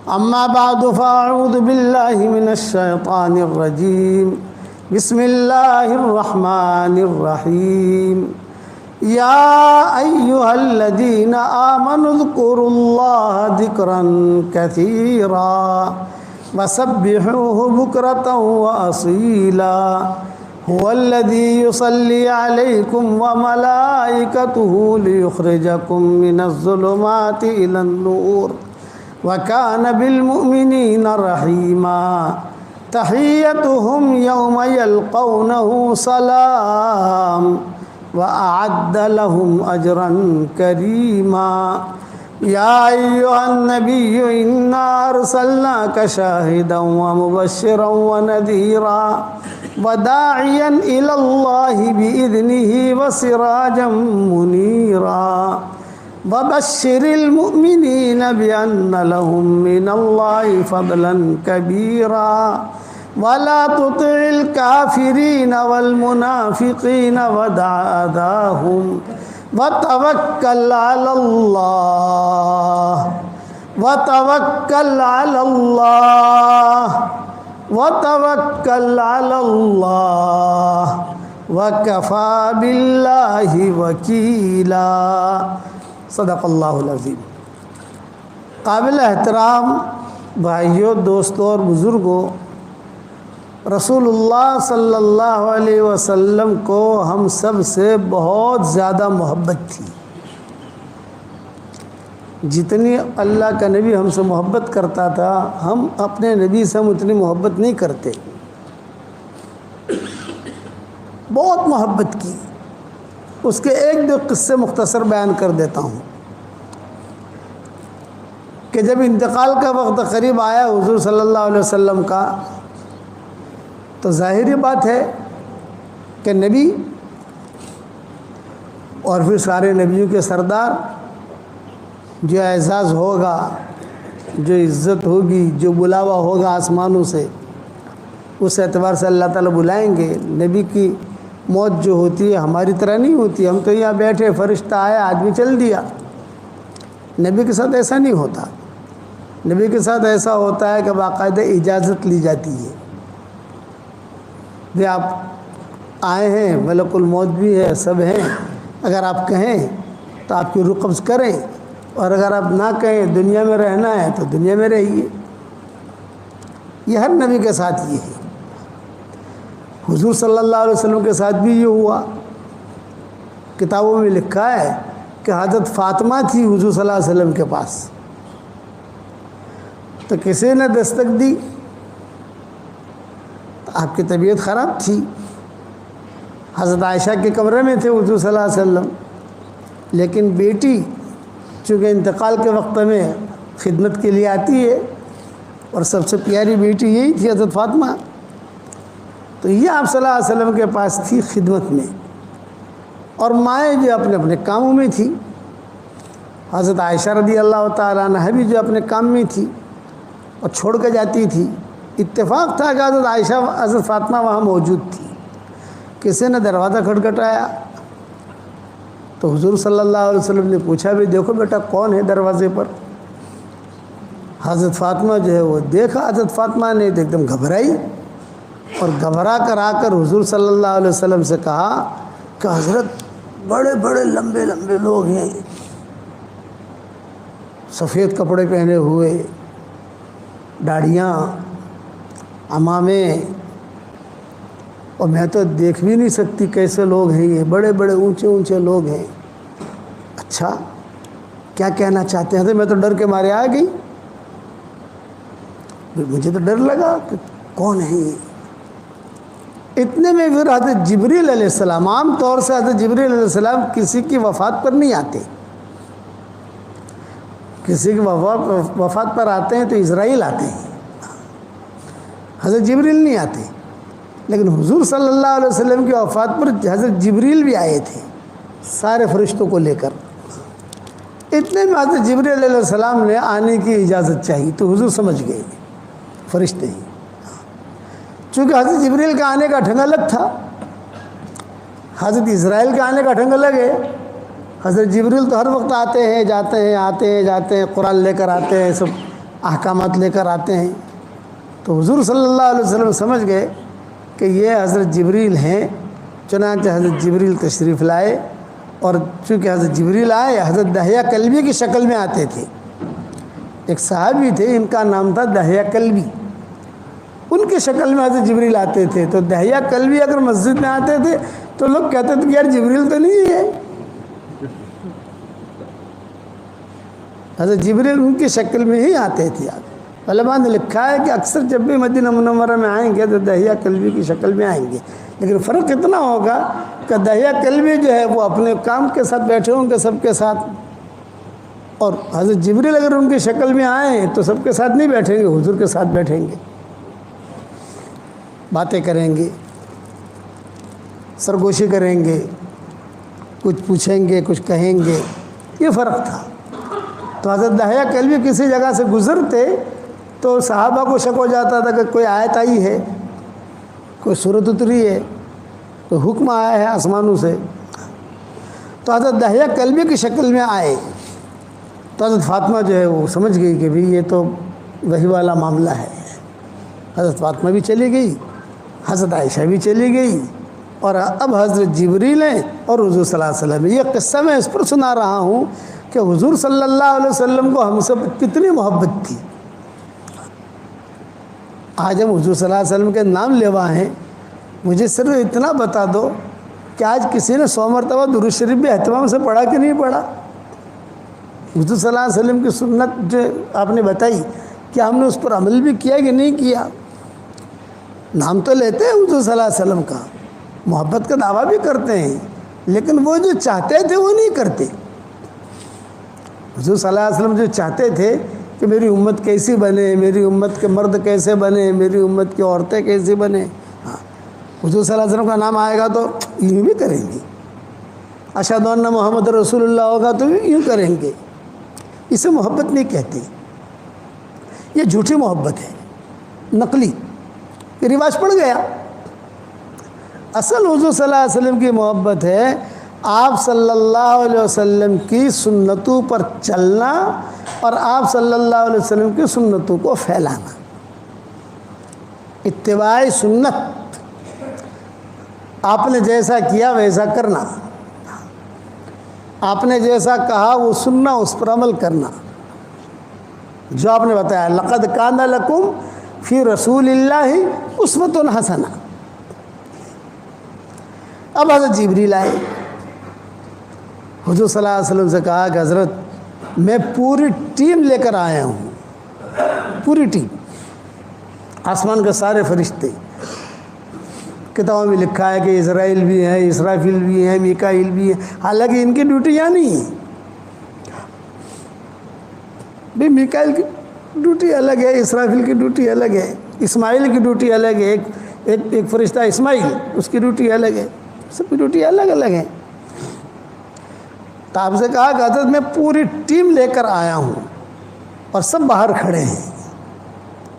أما بعد فأعوذ بالله من الشيطان الرجيم بسم الله الرحمن الرحيم يا أيها الذين آمنوا اذكروا الله ذكرا كثيرا وسبحوه بكرة وأصيلا هو الذي يصلي عليكم وملائكته ليخرجكم من الظلمات إلى النور وكان بالمؤمنين رحيما تحيتهم يوم يلقونه سلام وأعد لهم أجرا كريما يا أيها النبي إنا أرسلناك شاهدا ومبشرا ونذيرا وداعيا إلى الله بإذنه وسراجا منيرا وبشر المؤمنين بأن لهم من الله فضلا كبيرا ولا تطع الكافرين والمنافقين ودع أذاهم وتوكل على الله وتوكل على الله وتوكل على الله وكفى بالله وكيلا صدق اللہ العظیم۔ قابل احترام بھائیوں، دوستوں اور بزرگوں، رسول اللہ صلی اللہ علیہ وسلم کو ہم سب سے بہت زیادہ محبت تھی۔ جتنی اللہ کا نبی ہم سے محبت کرتا تھا، ہم اپنے نبی سے ہم اتنی محبت نہیں کرتے، بہت محبت کی۔ اس کے ایک دو قصے مختصر بیان کر دیتا ہوں کہ جب انتقال کا وقت قریب آیا حضور صلی اللہ علیہ وسلم کا، تو ظاہری بات ہے کہ نبی اور پھر سارے نبیوں کے سردار، جو اعزاز ہوگا، جو عزت ہوگی، جو بلاوا ہوگا آسمانوں سے، اس اعتبار سے اللہ تعالیٰ بلائیں گے۔ نبی کی موت جو ہوتی ہے ہماری طرح نہیں ہوتی، ہم تو یہاں بیٹھے، فرشتہ آیا، آدمی چل دیا۔ نبی کے ساتھ ایسا نہیں ہوتا۔ نبی کے ساتھ ایسا ہوتا ہے کہ باقاعدہ اجازت لی جاتی ہے کہ آپ آئے ہیں، ملک الموت بھی ہے، سب ہیں، اگر آپ کہیں تو آپ کی روح قبض کریں، اور اگر آپ نہ کہیں دنیا میں رہنا ہے تو دنیا میں رہیے۔ یہ ہر نبی کے ساتھ یہ ہے۔ حضور صلی اللہ علیہ وسلم کے ساتھ بھی یہ ہوا۔ کتابوں میں لکھا ہے کہ حضرت فاطمہ تھی حضور صلی اللہ علیہ وسلم کے پاس، تو کسی نے دستک دی، تو آپ کی طبیعت خراب تھی، حضرت عائشہ کے کمرے میں تھے حضور صلی اللہ علیہ وسلم، لیکن بیٹی چونکہ انتقال کے وقت میں خدمت کے لیے آتی ہے، اور سب سے پیاری بیٹی یہی تھی حضرت فاطمہ، تو یہ آپ صلی اللہ علیہ وسلم کے پاس تھی خدمت میں، اور مائیں جو اپنے اپنے کاموں میں تھی۔ حضرت عائشہ رضی اللہ تعالیٰ عنہ بھی جو اپنے کام میں تھی اور چھوڑ کے جاتی تھی۔ اتفاق تھا کہ حضرت فاطمہ وہاں موجود تھی۔ کسی نے دروازہ کھٹکھٹایا تو حضور صلی اللہ علیہ وسلم نے پوچھا، بھی دیکھو بیٹا کون ہے دروازے پر؟ حضرت فاطمہ جو ہے وہ دیکھا، حضرت فاطمہ نے ایک دم گھبرائی، اور گھبرا کر آ کر حضور صلی اللہ علیہ وسلم سے کہا کہ حضرت بڑے بڑے لمبے لمبے لوگ ہیں، سفید کپڑے پہنے ہوئے، داڑھیاں، عمامے، اور میں تو دیکھ بھی نہیں سکتی کیسے لوگ ہیں یہ، بڑے بڑے اونچے اونچے لوگ ہیں۔ اچھا کیا کہنا چاہتے ہیں؟ میں تو ڈر کے مارے آ گئی، مجھے تو ڈر لگا کہ کون ہے یہ۔ اتنے میں پھر حضرت جبریل علیہ السلام، عام طور سے حضرت جبریل علیہ السلام کسی کی وفات پر نہیں آتے، کسی کی وفات پر آتے ہیں تو اسرائیل آتے ہیں، حضرت جبریل نہیں آتے۔ لیکن حضور صلی اللہ علیہ وسلم کی وفات پر حضرت جبریل بھی آئے تھے سارے فرشتوں کو لے کر۔ اتنے میں حضرت جبریل علیہ السلام نے آنے کی اجازت چاہی تو حضور سمجھ گئے فرشتے ہیں، چونکہ حضرت جبریل کا آنے کا ڈھنگ الگ تھا، حضرت اسرائیل کا آنے کا ڈھنگ الگ ہے۔ حضرت جبریل تو ہر وقت آتے ہیں جاتے ہیں، آتے ہیں جاتے ہیں، قرآن لے کر آتے ہیں، سب احکامات لے کر آتے ہیں۔ تو حضور صلی اللہ علیہ وسلم سمجھ گئے کہ یہ حضرت جبریل ہیں، چنانچہ حضرت جبریل تشریف لائے، اور چونکہ حضرت جبریل آئے حضرت دحیہ کلبی کی شکل میں آتے تھے۔ ایک صحابی تھے، ان کا نام تھا دحیہ کلبی، ان کی شکل میں حضرت جبریل آتے تھے۔ تو دحیہ کلبی اگر مسجد میں آتے تھے تو لوگ کہتے تھے کہ یار جبریل تو نہیں ہے، حضرت جبریل ان کی شکل میں ہی آتے تھے۔ علماء نے لکھا ہے کہ اکثر جب بھی مدینہ منورہ میں آئیں گے تو دحیہ کلبی کی شکل میں آئیں گے، لیکن فرق اتنا ہوگا کہ دحیہ کلبی جو ہے وہ اپنے کام کے ساتھ بیٹھے ہوں گے سب کے ساتھ، اور حضرت جبریل اگر ان کی شکل میں آئیں تو سب کے ساتھ نہیں بیٹھیں گے، حضور کے ساتھ بیٹھیں گے، باتیں کریں گے، سرگوشی کریں گے، کچھ پوچھیں گے، کچھ کہیں گے، یہ فرق تھا۔ تو حضرت دحیہ کلبی کسی جگہ سے گزرتے تو صحابہ کو شک ہو جاتا تھا کہ کوئی آیت آئی ہے، کوئی سورت اتری ہے، کوئی حکم آیا ہے آسمانوں سے۔ تو حضرت دحیہ کلبی کی شکل میں آئے تو حضرت فاطمہ جو ہے وہ سمجھ گئی کہ بھی یہ تو وحی والا معاملہ ہے۔ حضرت فاطمہ بھی چلی گئی، حضرت عائشہ بھی چلی گئی، اور اب حضرت جبریل ہیں اور حضور صلی اللہ علیہ وسلم۔ یہ قصہ میں اس پر سنا رہا ہوں کہ حضور صلی اللہ علیہ وسلم کو ہم سے کتنی محبت تھی۔ آج ہم حضور صلی اللہ علیہ وسلم کے نام لیوا ہیں، مجھے صرف اتنا بتا دو کہ آج کسی نے 100 مرتبہ درود شریف بھی اہتمام سے پڑھا کہ نہیں پڑھا؟ حضور صلی اللہ علیہ وسلم کی سنت جو آپ نے بتائی، کیا ہم نے اس پر عمل بھی کیا کہ نہیں کیا؟ نام تو لیتے ہیں حضور صلی اللہ علیہ وسلم کا، محبت کا دعویٰ بھی کرتے ہیں، لیکن وہ جو چاہتے تھے وہ نہیں کرتے۔ حضور صلی اللہ علیہ وسلم جو چاہتے تھے کہ میری امت کیسی بنے، میری امت کے مرد کیسے بنے، میری امت کی عورتیں کیسی بنے، ہاں حضور صلی اللہ علیہ وسلم کا نام آئے گا تو یوں بھی کریں گے، اشہد ان محمد رسول اللہ ہوگا تو یوں کریں گے۔ اسے محبت نہیں کہتے، یہ جھوٹی محبت ہے، نقلی، یہ رواج پڑ گیا۔ اصل حضور صلی اللہ علیہ وسلم کی محبت ہے آپ صلی اللہ علیہ وسلم کی سنتوں پر چلنا اور آپ صلی اللہ علیہ وسلم کی سنتوں کو پھیلانا، اتباع سنت، آپ نے جیسا کیا ویسا کرنا، آپ نے جیسا کہا وہ سننا، اس پر عمل کرنا، جو آپ نے بتایا لقد کان لکم فی رسول اللہ اسوۃ حسنہ۔ اب حضرت جبریل آئے، حضور صلی اللہ علیہ وسلم سے کہا کہ حضرت میں پوری ٹیم لے کر آیا ہوں، پوری ٹیم، آسمان کے سارے فرشتے، کتابوں میں لکھا ہے کہ اسرائیل بھی ہیں، اسرافیل بھی ہیں، میکائیل بھی ہیں، حالانکہ ان کی ڈیوٹی یہاں نہیں ہے۔ بھی میکائیل کی ڈیوٹی الگ ہے، اسرافیل کی ڈیوٹی الگ ہے، اسماعیل کی ڈیوٹی الگ ہے، ایک فرشتہ اسماعیل، اس کی ڈیوٹی الگ ہے، سب کی ڈیوٹی الگ الگ ہے۔ تو آپ سے کہا کہ حضرت میں پوری ٹیم لے کر آیا ہوں اور سب باہر کھڑے ہیں۔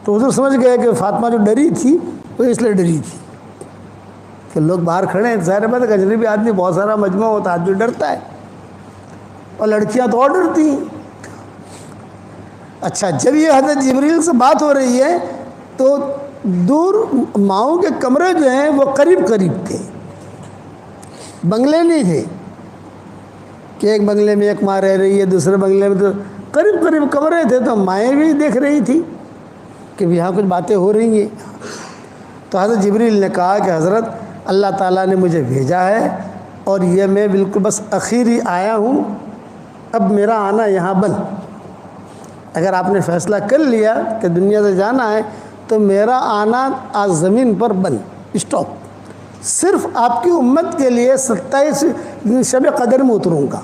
تو حضور سمجھ گئے کہ فاطمہ جو ڈری تھی وہ اس لیے ڈری تھی کہ لوگ باہر کھڑے ہیں، ظاہر بات ہے اجنبی آدمی بہت سارا مجمع ہوتا ہے، آدمی ڈرتا ہے، اور لڑکیاں تو اور ڈرتی ہیں۔ اچھا، جب یہ حضرت جبریل سے بات ہو رہی ہے تو دور ماؤں کے کمرے جو ہیں وہ قریب قریب تھے، بنگلے نہیں تھے کہ ایک بنگلے میں ایک ماں رہ رہی ہے، دوسرے بنگلے میں، تو قریب قریب کمرے تھے، تو مائیں بھی دیکھ رہی تھی کہ یہاں کچھ باتیں ہو رہی ہیں۔ تو حضرت جبریل نے کہا کہ حضرت اللہ تعالیٰ نے مجھے بھیجا ہے اور یہ میں بالکل بس اخیری آیا ہوں، اب میرا آنا یہاں بند، اگر آپ نے فیصلہ کر لیا کہ دنیا سے جانا ہے تو میرا آنا آج زمین پر بند، اسٹاپ، صرف آپ کی امت کے لیے 27 شب قدر میں اتروں گا،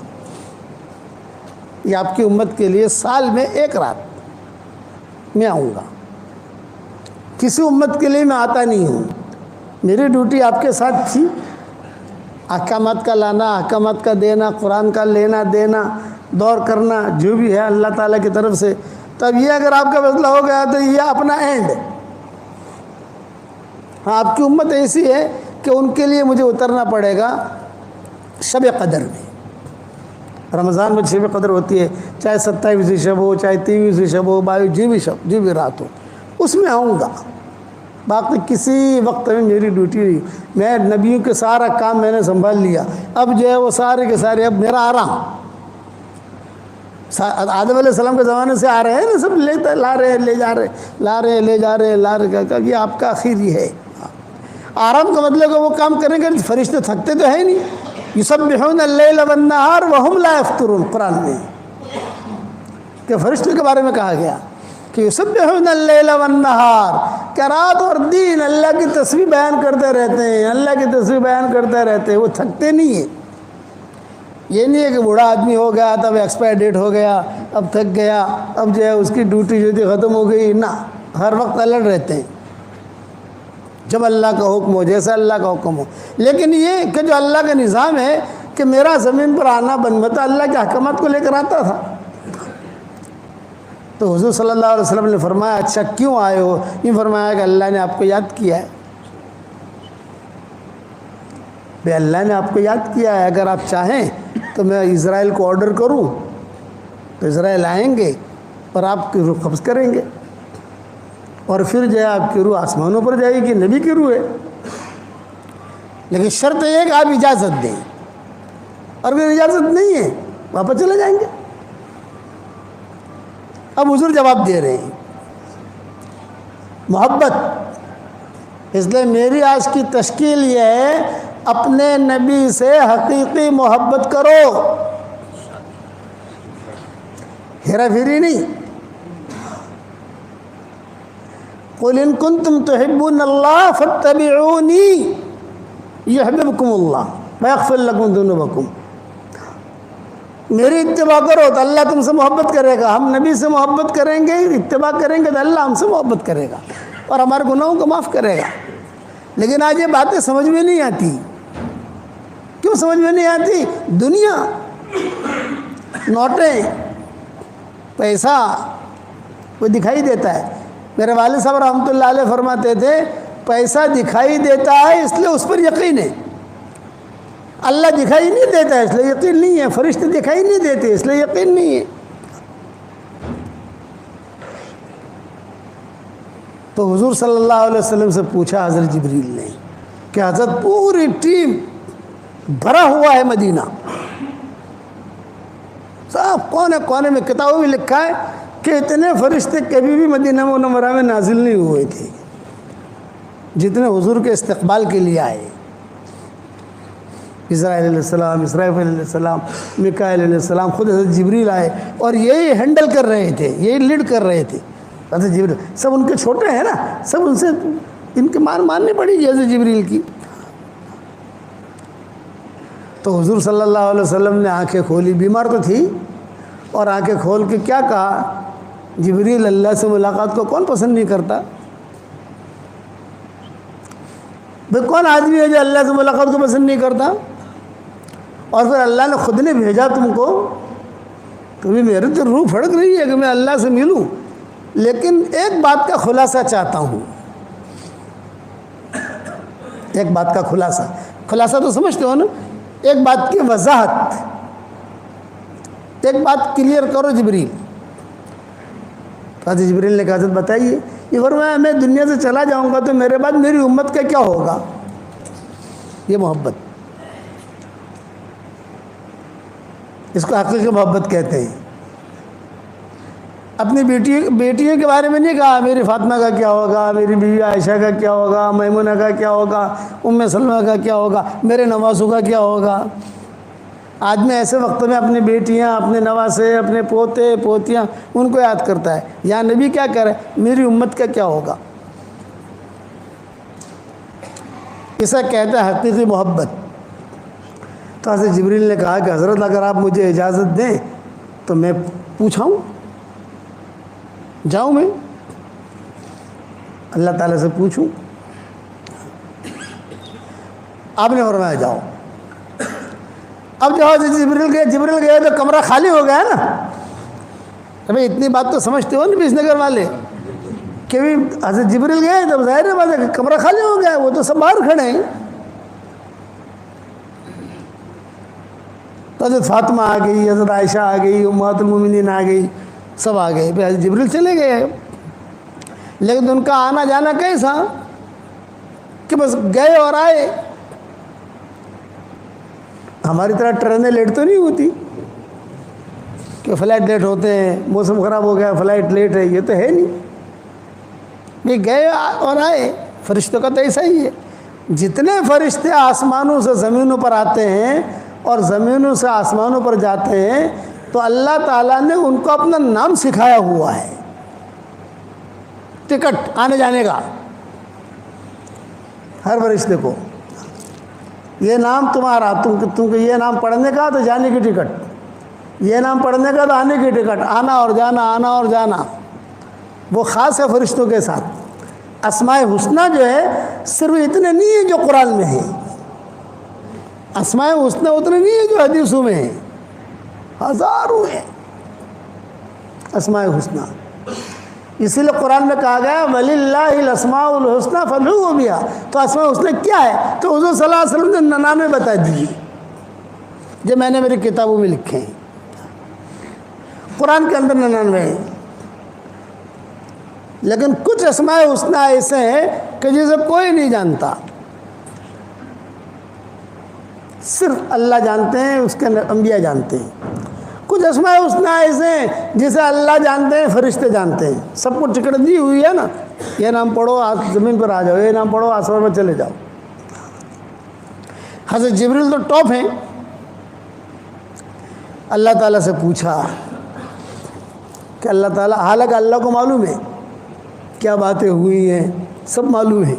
یہ آپ کی امت کے لیے سال میں ایک رات میں آؤں گا، کسی امت کے لیے میں آتا نہیں ہوں۔ میری ڈیوٹی آپ کے ساتھ تھی، احکامات کا لانا، احکامات کا دینا، قرآن کا لینا دینا، دور کرنا، جو بھی ہے اللہ تعالیٰ کی طرف سے۔ تب یہ اگر آپ کا فیصلہ ہو گیا تو یہ اپنا اینڈ، ہاں آپ کی امت ایسی ہے کہ ان کے لیے مجھے اترنا پڑے گا شب قدر میں، رمضان میں شب قدر ہوتی ہے، چاہے 27ویں شب ہو، چاہے 23ویں شب ہو، 22 شب جو بھی رات ہو، اس میں آؤں گا۔ باقی کسی وقت میں میری ڈیوٹی نہیں، میں نبیوں کے سارا کام میں نے سنبھال لیا، اب جو ہے وہ سارے کے سارے اب میرا آرام۔ آدم علیہ السلام کے زمانے سے آ رہے ہیں نا، سب لا رہے ہیں لے جا رہے، لا رہے لے جا رہے، لا رہے، کہ یہ آپ کا آخری ہے۔ آرام کا مطلب ہے وہ کام کریں گے، فرشتے تھکتے تو ہے نہیں۔ یسبحون اللیل والنہار وہم لا یفترون، قرآن میں کہ فرشتوں کے بارے میں کہا گیا کہ یسبحون اللیل والنہار، کہ رات اور دن اللہ کی تسبیح بیان کرتے رہتے ہیں، اللہ کی تسبیح بیان کرتے رہتے ہیں، وہ تھکتے نہیں ہیں۔ یہ نہیں ہے کہ بوڑھا آدمی ہو گیا تب ایکسپائر ڈیٹ ہو گیا، اب تھک گیا، اب جو ہے اس کی ڈیوٹی جو تھی ختم ہو گئی، نہ، ہر وقت الرٹ رہتے ہیں جب اللہ کا حکم ہو، جیسا اللہ کا حکم ہو۔ لیکن یہ کہ جو اللہ کا نظام ہے کہ میرا زمین پر آنا بنتا اللہ کے احکامات کو لے کر آتا تھا۔ تو حضور صلی اللہ علیہ وسلم نے فرمایا اچھا کیوں آئے ہو؟ یہ فرمایا کہ اللہ نے آپ کو یاد کیا ہے، بے اللہ نے آپ کو یاد کیا ہے، اگر آپ چاہیں تو میں اسرائیل کو آرڈر کروں تو اسرائیل آئیں گے اور آپ کی روح قبض کریں گے، اور پھر جو ہے آپ کی روح آسمانوں پر جائے گی، نبی کی روح ہے۔ لیکن شرط یہ ہے کہ آپ اجازت دیں، اور اگر اجازت نہیں ہے واپس چلے جائیں گے۔ اب حضور جواب دے رہے ہیں، محبت، اس لیے میری آج کی تشکیل یہ ہے اپنے نبی سے حقیقی محبت کرو، ہیرا پھیری نہیں۔ قل ان کنتم تحبون اللہ فاتبعونی یحببکم اللہ ویغفر لکم ذنوبکم، میری اتباع کرو تو اللہ تم سے محبت کرے گا، ہم نبی سے محبت کریں گے، اتباع کریں گے تو اللہ ہم سے محبت کرے گا اور ہمارے گناہوں کو معاف کرے گا۔ لیکن آج یہ باتیں سمجھ میں نہیں آتی۔ کیوں سمجھ میں نہیں آتی؟ دنیا، نوٹیں، پیسہ وہ دکھائی دیتا ہے۔ میرے والد صاحب رحمۃ اللہ علیہ فرماتے تھے پیسہ دکھائی دیتا ہے اس لیے اس پر یقین ہے، اللہ دکھائی نہیں دیتا ہے اس لیے یقین نہیں ہے، فرشتے دکھائی نہیں دیتے اس لیے یقین نہیں ہے۔ تو حضور صلی اللہ علیہ وسلم سے پوچھا حضرت جبریل نے کہ حضرت پوری ٹیم بھرا ہوا ہے مدینہ، سب کونے کونے میں، کتابوں میں لکھا ہے کہ اتنے فرشتے کبھی بھی مدینہ منورہ میں نازل نہیں ہوئے تھے جتنے حضور کے استقبال کے لیے آئے۔ اسرائیل علیہ السلام، اسرافیل علیہ السلام، میکائیل علیہ السلام، خود حضرت جبریل آئے اور یہی ہینڈل کر رہے تھے، یہی لیڈ کر رہے تھے حضرت جبریل۔ سب ان کے چھوٹے ہیں نا، سب ان سے ان کی ماننی پڑی حضرت جبریل کی۔ تو حضور صلی اللہ علیہ وسلم نے آنکھیں کھولی، بیمار تو تھی، اور آنکھیں کھول کے کیا کہا؟ جبریل اللہ سے ملاقات کو کون پسند نہیں کرتا؟ بھئی کون آدمی ہے جو اللہ سے ملاقات کو پسند نہیں کرتا؟ اور پھر اللہ نے خود نے بھیجا تم کو، کبھی میرے تو روح پھڑک رہی ہے کہ میں اللہ سے ملوں، لیکن ایک بات کا خلاصہ چاہتا ہوں، ایک بات کا خلاصہ تو سمجھتے ہو نا، ایک بات کی وضاحت، ایک بات کلیئر کرو جبریل۔ حضرت جبریل نے کہا حضرت بتائیے۔ یہ فرمایا میں دنیا سے چلا جاؤں گا تو میرے بعد میری امت کا کیا ہوگا؟ یہ محبت، اس کو حقیقی محبت کہتے ہیں۔ اپنی بیٹیوں کے بارے میں نہیں کہا میری فاطمہ کا کیا ہوگا، میری بیوی عائشہ کا کیا ہوگا، میمونہ کا کیا ہوگا، ام سلمہ کا کیا ہوگا، میرے نواسوں کا کیا ہوگا۔ آدمی ایسے وقت میں اپنی بیٹیاں، اپنے نواسے، اپنے پوتے پوتیاں ان کو یاد کرتا ہے۔ یا نبی کیا کہہ رہے ہیں؟ میری امت کا کیا ہوگا؟ اسے کہتا ہے حقیقی محبت۔ تو حضرت جبریل نے کہا کہ حضرت اگر آپ مجھے اجازت دیں تو میں پوچھاؤں، جاؤں میں اللہ تعالیٰ سے پوچھوں؟ آپ نے فرمایا جاؤ۔ اب جو حضرت جبریل گئے تو کمرہ خالی ہو گیا نا۔ ابھی اتنی بات تو سمجھتے ہو نا بیس نگر والے کہ بھی حضرت جبریل گئے تو ظاہر بات ہے کہ کمرہ خالی ہو گیا، وہ تو سب باہر کھڑے ہیں۔ تو حضرت فاطمہ آ گئی، حضرت عائشہ آ گئی، امہات المومنین آ گئی، سب آ گئے، پھر حضرت جبریل چلے گئے۔ لیکن ان کا آنا جانا کیسا کہ بس گئے اور آئے، ہماری طرح ٹرینیں لیٹ تو نہیں ہوتی کہ فلائٹ لیٹ ہوتے ہیں، موسم خراب ہو گیا فلائٹ لیٹ ہے، یہ تو ہے نہیں، یہ گئے اور آئے۔ فرشتوں کا تو ایسا ہی ہے، جتنے فرشتے آسمانوں سے زمینوں پر آتے ہیں اور زمینوں سے آسمانوں پر جاتے ہیں تو اللہ تعالیٰ نے ان کو اپنا نام سکھایا ہوا ہے، ٹکٹ آنے جانے کا، ہر فرشتے کو یہ نام تمہارا، تم کو یہ نام پڑھنے کا تو جانے کی ٹکٹ، یہ نام پڑھنے کا تو آنے کی ٹکٹ، آنا اور جانا، آنا اور جانا۔ وہ خاص ہے فرشتوں کے ساتھ۔ اسماء حسنہ جو ہے صرف اتنے نہیں ہیں جو قرآن میں ہیں، اسماء حسنہ اتنے نہیں ہیں جو حدیثوں میں ہیں، ہزاروں ہیں اسماء حسنہ۔ اسی لیے قرآن میں کہا گیا وَلِلَّهِ الْأَسْمَاءُ الْحُسْنَى فَادْعُوهُ بِهَا، تو اسماء حسنہ کیا ہے؟ تو حضور صلی اللہ علیہ وسلم نے 99 بتا دیے جو میں نے میری کتابوں میں لکھے ہیں، قرآن کے اندر 99 ہیں، لیکن کچھ اسماء حسنہ ایسے ہیں کہ جسے کوئی نہیں جانتا، صرف اللہ جانتے ہیں، اس کے انبیاء جانتے ہیں۔ کچھ اسماء حسنہ ایسے ہیں جسے اللہ جانتے ہیں، فرشتے جانتے ہیں، سب کو ٹکٹ دی ہوئی ہے نا، یہ نام پڑھو زمین پر آ جاؤ، یہ نام پڑھو آسمان پر چلے جاؤ۔ حضرت جبریل تو ٹاپ ہیں۔ اللہ تعالیٰ سے پوچھا کہ اللہ تعالیٰ، حالانکہ اللہ کو معلوم ہے کیا باتیں ہوئی ہیں، سب معلوم ہے،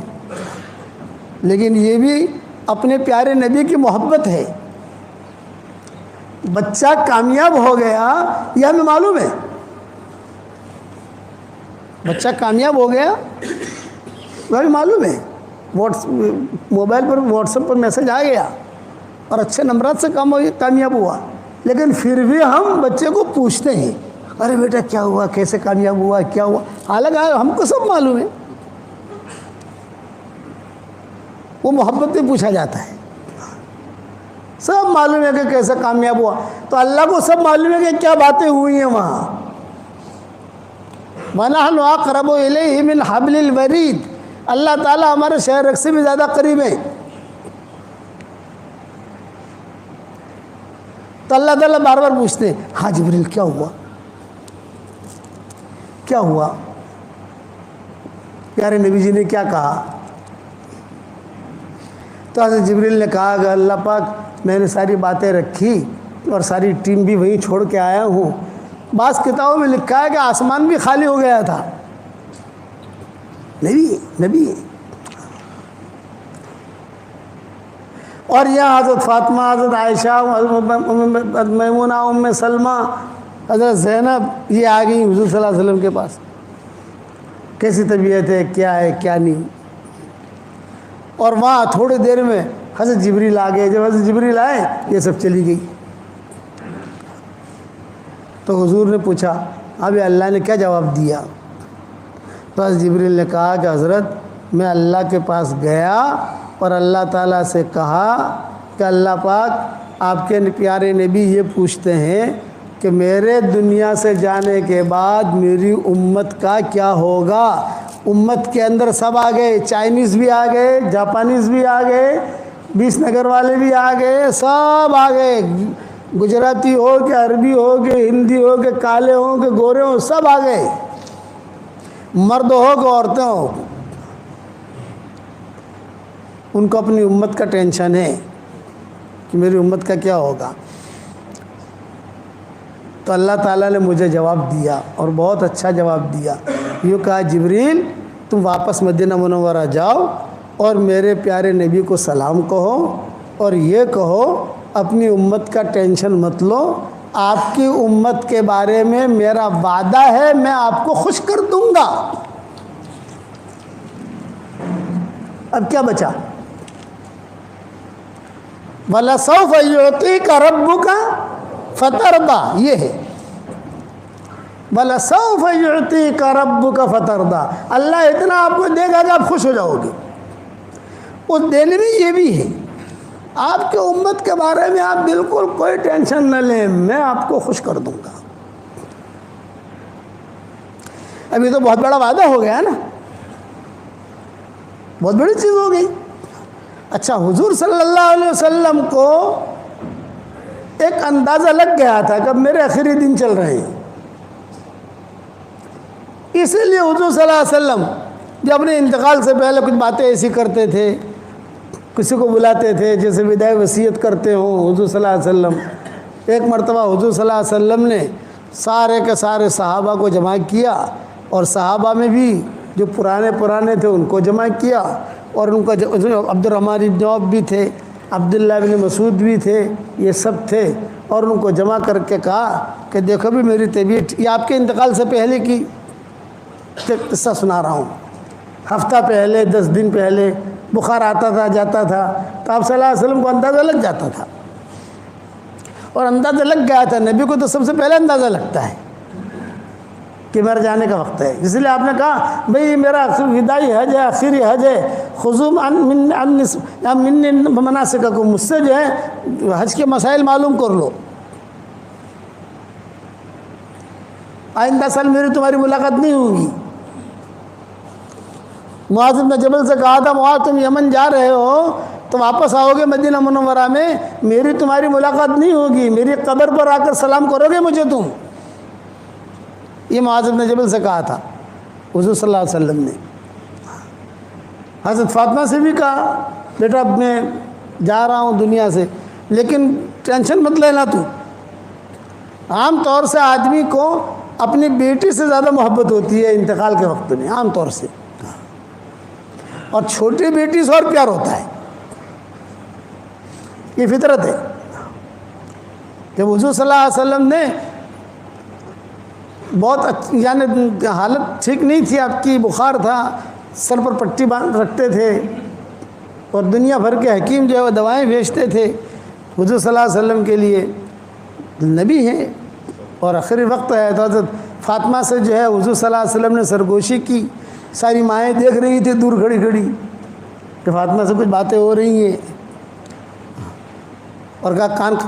لیکن یہ بھی اپنے پیارے نبی کی محبت ہے۔ بچہ کامیاب ہو گیا یہ ہمیں معلوم ہے، بچہ کامیاب ہو گیا وہ ہمیں معلوم ہے، موبائل پر واٹس ایپ پر میسج آ گیا اور اچھے نمبرات سے کامیاب ہوا، لیکن پھر بھی ہم بچے کو پوچھتے ہیں ارے بیٹا کیا ہوا، کیسے کامیاب ہوا، کیا ہوا، حالانکہ ہم کو سب معلوم ہے، وہ محبت میں پوچھا جاتا ہے، سب معلوم ہے کہ کیسے کامیاب ہوا، تو اللہ کو سب معلوم ہے کہ کیا باتیں ہوئی ہیں وہاں۔ وَنَحْنُ أَقْرَبُ إِلَيْهِ مِنْ حَبْلِ الْوَرِيدِ، اللہ تعالیٰ ہمارے شہر رگ سے بھی زیادہ قریب ہے۔ تو اللہ تعالیٰ بار بار پوچھتے ہیں ہاں جبریل کیا ہوا، کیا ہوا، پیارے نبی جی نے کیا کہا؟ تو حضرت جبریل نے کہا کہ اللہ پاک میں نے ساری باتیں رکھی اور ساری ٹیم بھی وہیں چھوڑ کے آیا ہوں۔ بعض کتابوں میں لکھا ہے کہ آسمان بھی خالی ہو گیا تھا، نبی اور یہاں حضرت فاطمہ، حضرت عائشہ، حضرت میمونہ، ام سلمہ، حضرت زینب یہ آ گئی حضور صلی اللہ علیہ وسلم کے پاس، کیسی طبیعت ہے، کیا ہے کیا نہیں، اور وہاں تھوڑی دیر میں حضرت جبریل آ گئے۔ جب حضرت جبریل آئے یہ سب چلی گئی۔ تو حضور نے پوچھا اب اللہ نے کیا جواب دیا؟ تو حضرت جبریل نے کہا کہ حضرت میں اللہ کے پاس گیا اور اللہ تعالیٰ سے کہا کہ اللہ پاک آپ کے پیارے نبی یہ پوچھتے ہیں کہ میرے دنیا سے جانے کے بعد میری امت کا کیا ہوگا۔ امت کے اندر سب آ گئے، چائنیز بھی آ گئے، جاپانیز بھی آ گئے، 20 نگر والے بھی آ گئے، سب آ گئے، گجراتی ہو کہ عربی ہو کہ ہندی ہو کہ کالے ہوں کہ گورے ہوں، سب آ گئے، مرد ہو کہ عورتیں ہو، ان کو اپنی امت کا ٹینشن ہے کہ میری امت کا کیا ہوگا۔ تو اللہ تعالیٰ نے مجھے جواب دیا اور بہت اچھا جواب دیا۔ یوں کہا جبریل تم واپس مدینہ منورہ جاؤ اور میرے پیارے نبی کو سلام کہو اور یہ کہو اپنی امت کا ٹینشن مت لو، آپ کی امت کے بارے میں میرا وعدہ ہے میں آپ کو خوش کر دوں گا۔ اب کیا بچا؟ وَلَسَوْفَ يُعْطِيكَ رَبُّكَ فَتَرْضَىٰ، یہ ہے وَلَسَوْفَ يُعْطِيكَ رَبُّكَ فَتَرْضَىٰ، اللہ اتنا آپ کو دے گا کہ آپ خوش ہو جاؤ گے۔ اس دینے میں یہ بھی ہے آپ کے امت کے بارے میں آپ بالکل کوئی ٹینشن نہ لیں، میں آپ کو خوش کر دوں گا۔ ابھی تو بہت بڑا وعدہ ہو گیا نا، بہت بڑی چیز ہو گئی۔ اچھا، حضور صلی اللہ علیہ وسلم کو ایک اندازہ لگ گیا تھا کہ اب میرے آخری دن چل رہے ہیں، اسی لیے حضور صلی اللہ علیہ وسلم جو اپنے انتقال سے پہلے کچھ باتیں ایسی کرتے تھے، کسی کو بلاتے تھے جیسے وداع وصیت کرتے ہوں حضور صلی اللہ علیہ وسلم۔ ایک مرتبہ حضور صلی اللہ علیہ وسلم نے سارے کے سارے صحابہ کو جمع کیا، اور صحابہ میں بھی جو پرانے تھے ان کو جمع کیا، اور ان کا عبد الرحمن بن عوف بھی تھے، عبداللہ بن مسعود بھی تھے، یہ سب تھے، اور ان کو جمع کر کے کہا کہ دیکھو بھی میری طبیعت، یہ آپ کے انتقال سے پہلے کی قصہ سنا رہا ہوں، ہفتہ پہلے 10 دن پہلے بخار آتا تھا جاتا تھا، تو آپ صلی اللہ علیہ وسلم کو اندازہ لگ جاتا تھا، اور اندازہ لگ گیا تھا۔ نبی کو تو سب سے پہلے اندازہ لگتا ہے کہ میرے جانے کا وقت ہے، اس لیے آپ نے کہا بھئی میرا وداعی حج ہے، آخری حج ہے، خذوا منی مناسککم، مجھ سے جو ہے حج کے مسائل معلوم کر لو، آئندہ سال میری تمہاری ملاقات نہیں ہوگی۔ معاذ بن جبل سے کہا تھا معاذ تم یمن جا رہے ہو تو واپس آؤ گے مدینہ منورہ میں، میری تمہاری ملاقات نہیں ہوگی، میری قبر پر آ کر سلام کرو گے مجھے تم، یہ معاذ بن جبل سے کہا تھا حضور صلی اللہ علیہ وسلم نے۔ حضرت فاطمہ سے بھی کہا بیٹا اب میں جا رہا ہوں دنیا سے، لیکن ٹینشن مت لینا تو۔ عام طور سے آدمی کو اپنی بیٹی سے زیادہ محبت ہوتی ہے انتقال کے وقت میں، عام طور سے، اور چھوٹی بیٹی سے اور پیار ہوتا ہے، یہ فطرت ہے۔ کہ حضور صلی اللہ علیہ وسلم نے بہت یعنی حالت ٹھیک نہیں تھی آپ کی، بخار تھا، سر پر پٹی باندھ رکھتے تھے، اور دنیا بھر کے حکیم جو ہے وہ دوائیں بھیجتے تھے حضور صلی اللہ علیہ وسلم کے لیے، نبی ہیں اور آخری وقت ہے۔ تو حضرت فاطمہ سے جو ہے حضور صلی اللہ علیہ وسلم نے سرگوشی کی، ساری مائیں دیکھ رہی تھی دور کھڑی کھڑی کہ فاطمہ سے کچھ باتیں ہو رہی ہیں، اور کہا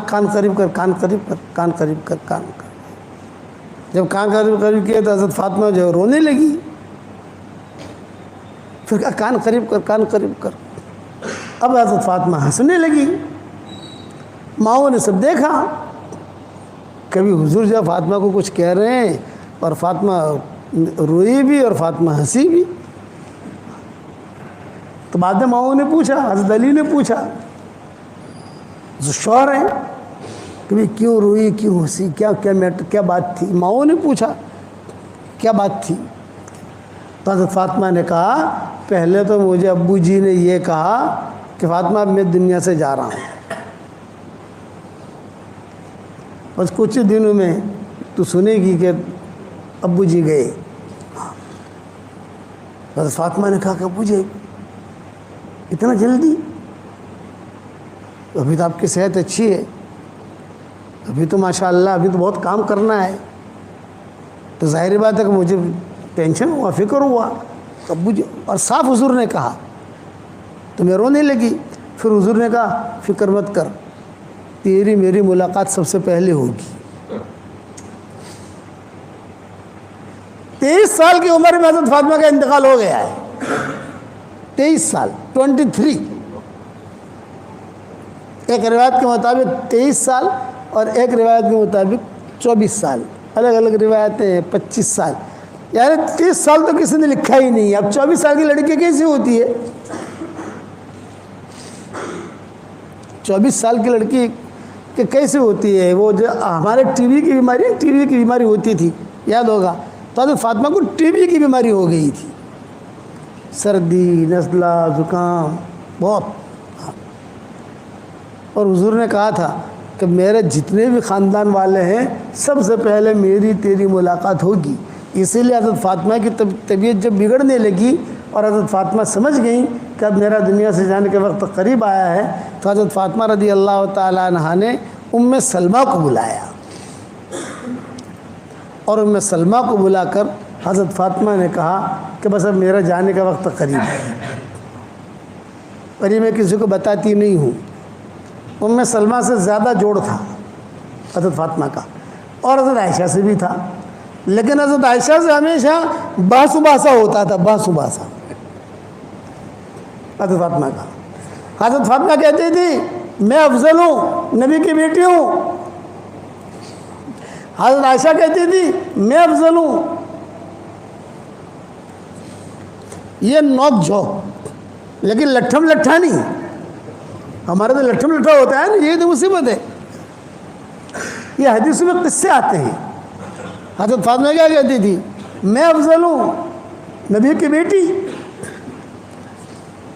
کان قریب کر، کان قریب کر، کان قریب کر، کان کر۔ جب کان قریب کیا تو حضرت فاطمہ جو رونے لگی، پھر کہا کان قریب کر، کان قریب کر۔ اب حضرت فاطمہ ہنسنے لگی، ماؤں نے سب دیکھا، کبھی حضور جو فاطمہ کو کچھ کہہ رہے ہیں اور فاطمہ روئی بھی اور فاطمہ ہنسی بھی۔ تو بعد میں ماؤں نے پوچھا، حضرت علی نے پوچھا، جو شوہر ہیں کہ بھئی کیوں روئی، کیوں ہنسی، کیا بات تھی؟ ماؤں نے پوچھا کیا بات تھی؟ تو حضرت فاطمہ نے کہا پہلے تو مجھے ابو جی نے یہ کہا کہ فاطمہ اب میں دنیا سے جا رہا ہوں، بس کچھ ہی دنوں میں تو سنے گی کہ ابو جی گئے۔ حضرت فاطمہ نے کہا کہ ابو جی اتنا جلدی؟ ابھی تو آپ کی صحت اچھی ہے، ابھی تو ماشاءاللہ ابھی تو بہت کام کرنا ہے، تو ظاہر بات ہے کہ مجھے ٹینشن ہوا، فکر ہوا، تو ابو جی، اور صاف حضور نے کہا، تو میں رونے لگی۔ پھر حضور نے کہا فکر مت کر، تیری میری ملاقات سب سے پہلے ہوگی۔ 23 سال کی عمر میں حضرت فاطمہ کا انتقال ہو گیا ہے، 23 سال، 23۔ ایک روایت کے مطابق 23 سال اور ایک روایت کے مطابق 24 سال، الگ الگ روایتیں ہیں، 25 سال، یعنی 30 سال تو کسی نے لکھا ہی نہیں ہے۔ اب 24 سال کی لڑکی کیسی ہوتی ہے؟ 24 سال کی لڑکی کہ کیسے ہوتی ہے؟ وہ جو ہمارے ٹی وی کی بیماری ہوتی تھی، یاد ہوگا، تو حضرت فاطمہ کو ٹی وی کی بیماری ہو گئی تھی، سردی، نزلہ، زکام بہت، اور حضور نے کہا تھا کہ میرے جتنے بھی خاندان والے ہیں سب سے پہلے میری تیری ملاقات ہوگی۔ اسی لیے حضرت فاطمہ کی طبیعت جب بگڑنے لگی اور حضرت فاطمہ سمجھ گئیں کہ اب میرا دنیا سے جانے کے وقت قریب آیا ہے، تو حضرت فاطمہ رضی اللہ تعالیٰ عنہا نے ام سلمہ کو بلایا، اور ام سلمہ کو بلا کر حضرت فاطمہ نے کہا کہ بس اب میرا جانے کا وقت قریب ہے، اور یہ میں کسی کو بتاتی نہیں ہوں، ام سلمہ سے زیادہ جوڑ تھا حضرت فاطمہ کا، اور حضرت عائشہ سے بھی تھا، لیکن حضرت عائشہ سے ہمیشہ بحث و باسا ہوتا تھا، بحث و باسا حضرت فاطمہ کا۔ حضرت فاطمہ کہتی تھی میں افضل ہوں، نبی کی بیٹی ہوں۔ حضرت عائشہ کہتی تھی میں افضل ہوں۔ یہ نوک جھوک، لیکن لٹھم لٹھا نہیں۔ ہمارے تو لٹھم لٹھا ہوتا ہے نا، یہ تو مصیبت ہے۔ یہ حدیث میں قصے آتے ہیں۔ حضرت فاطمہ کیا کہتی تھی؟ میں افضل ہوں، نبی کی بیٹی۔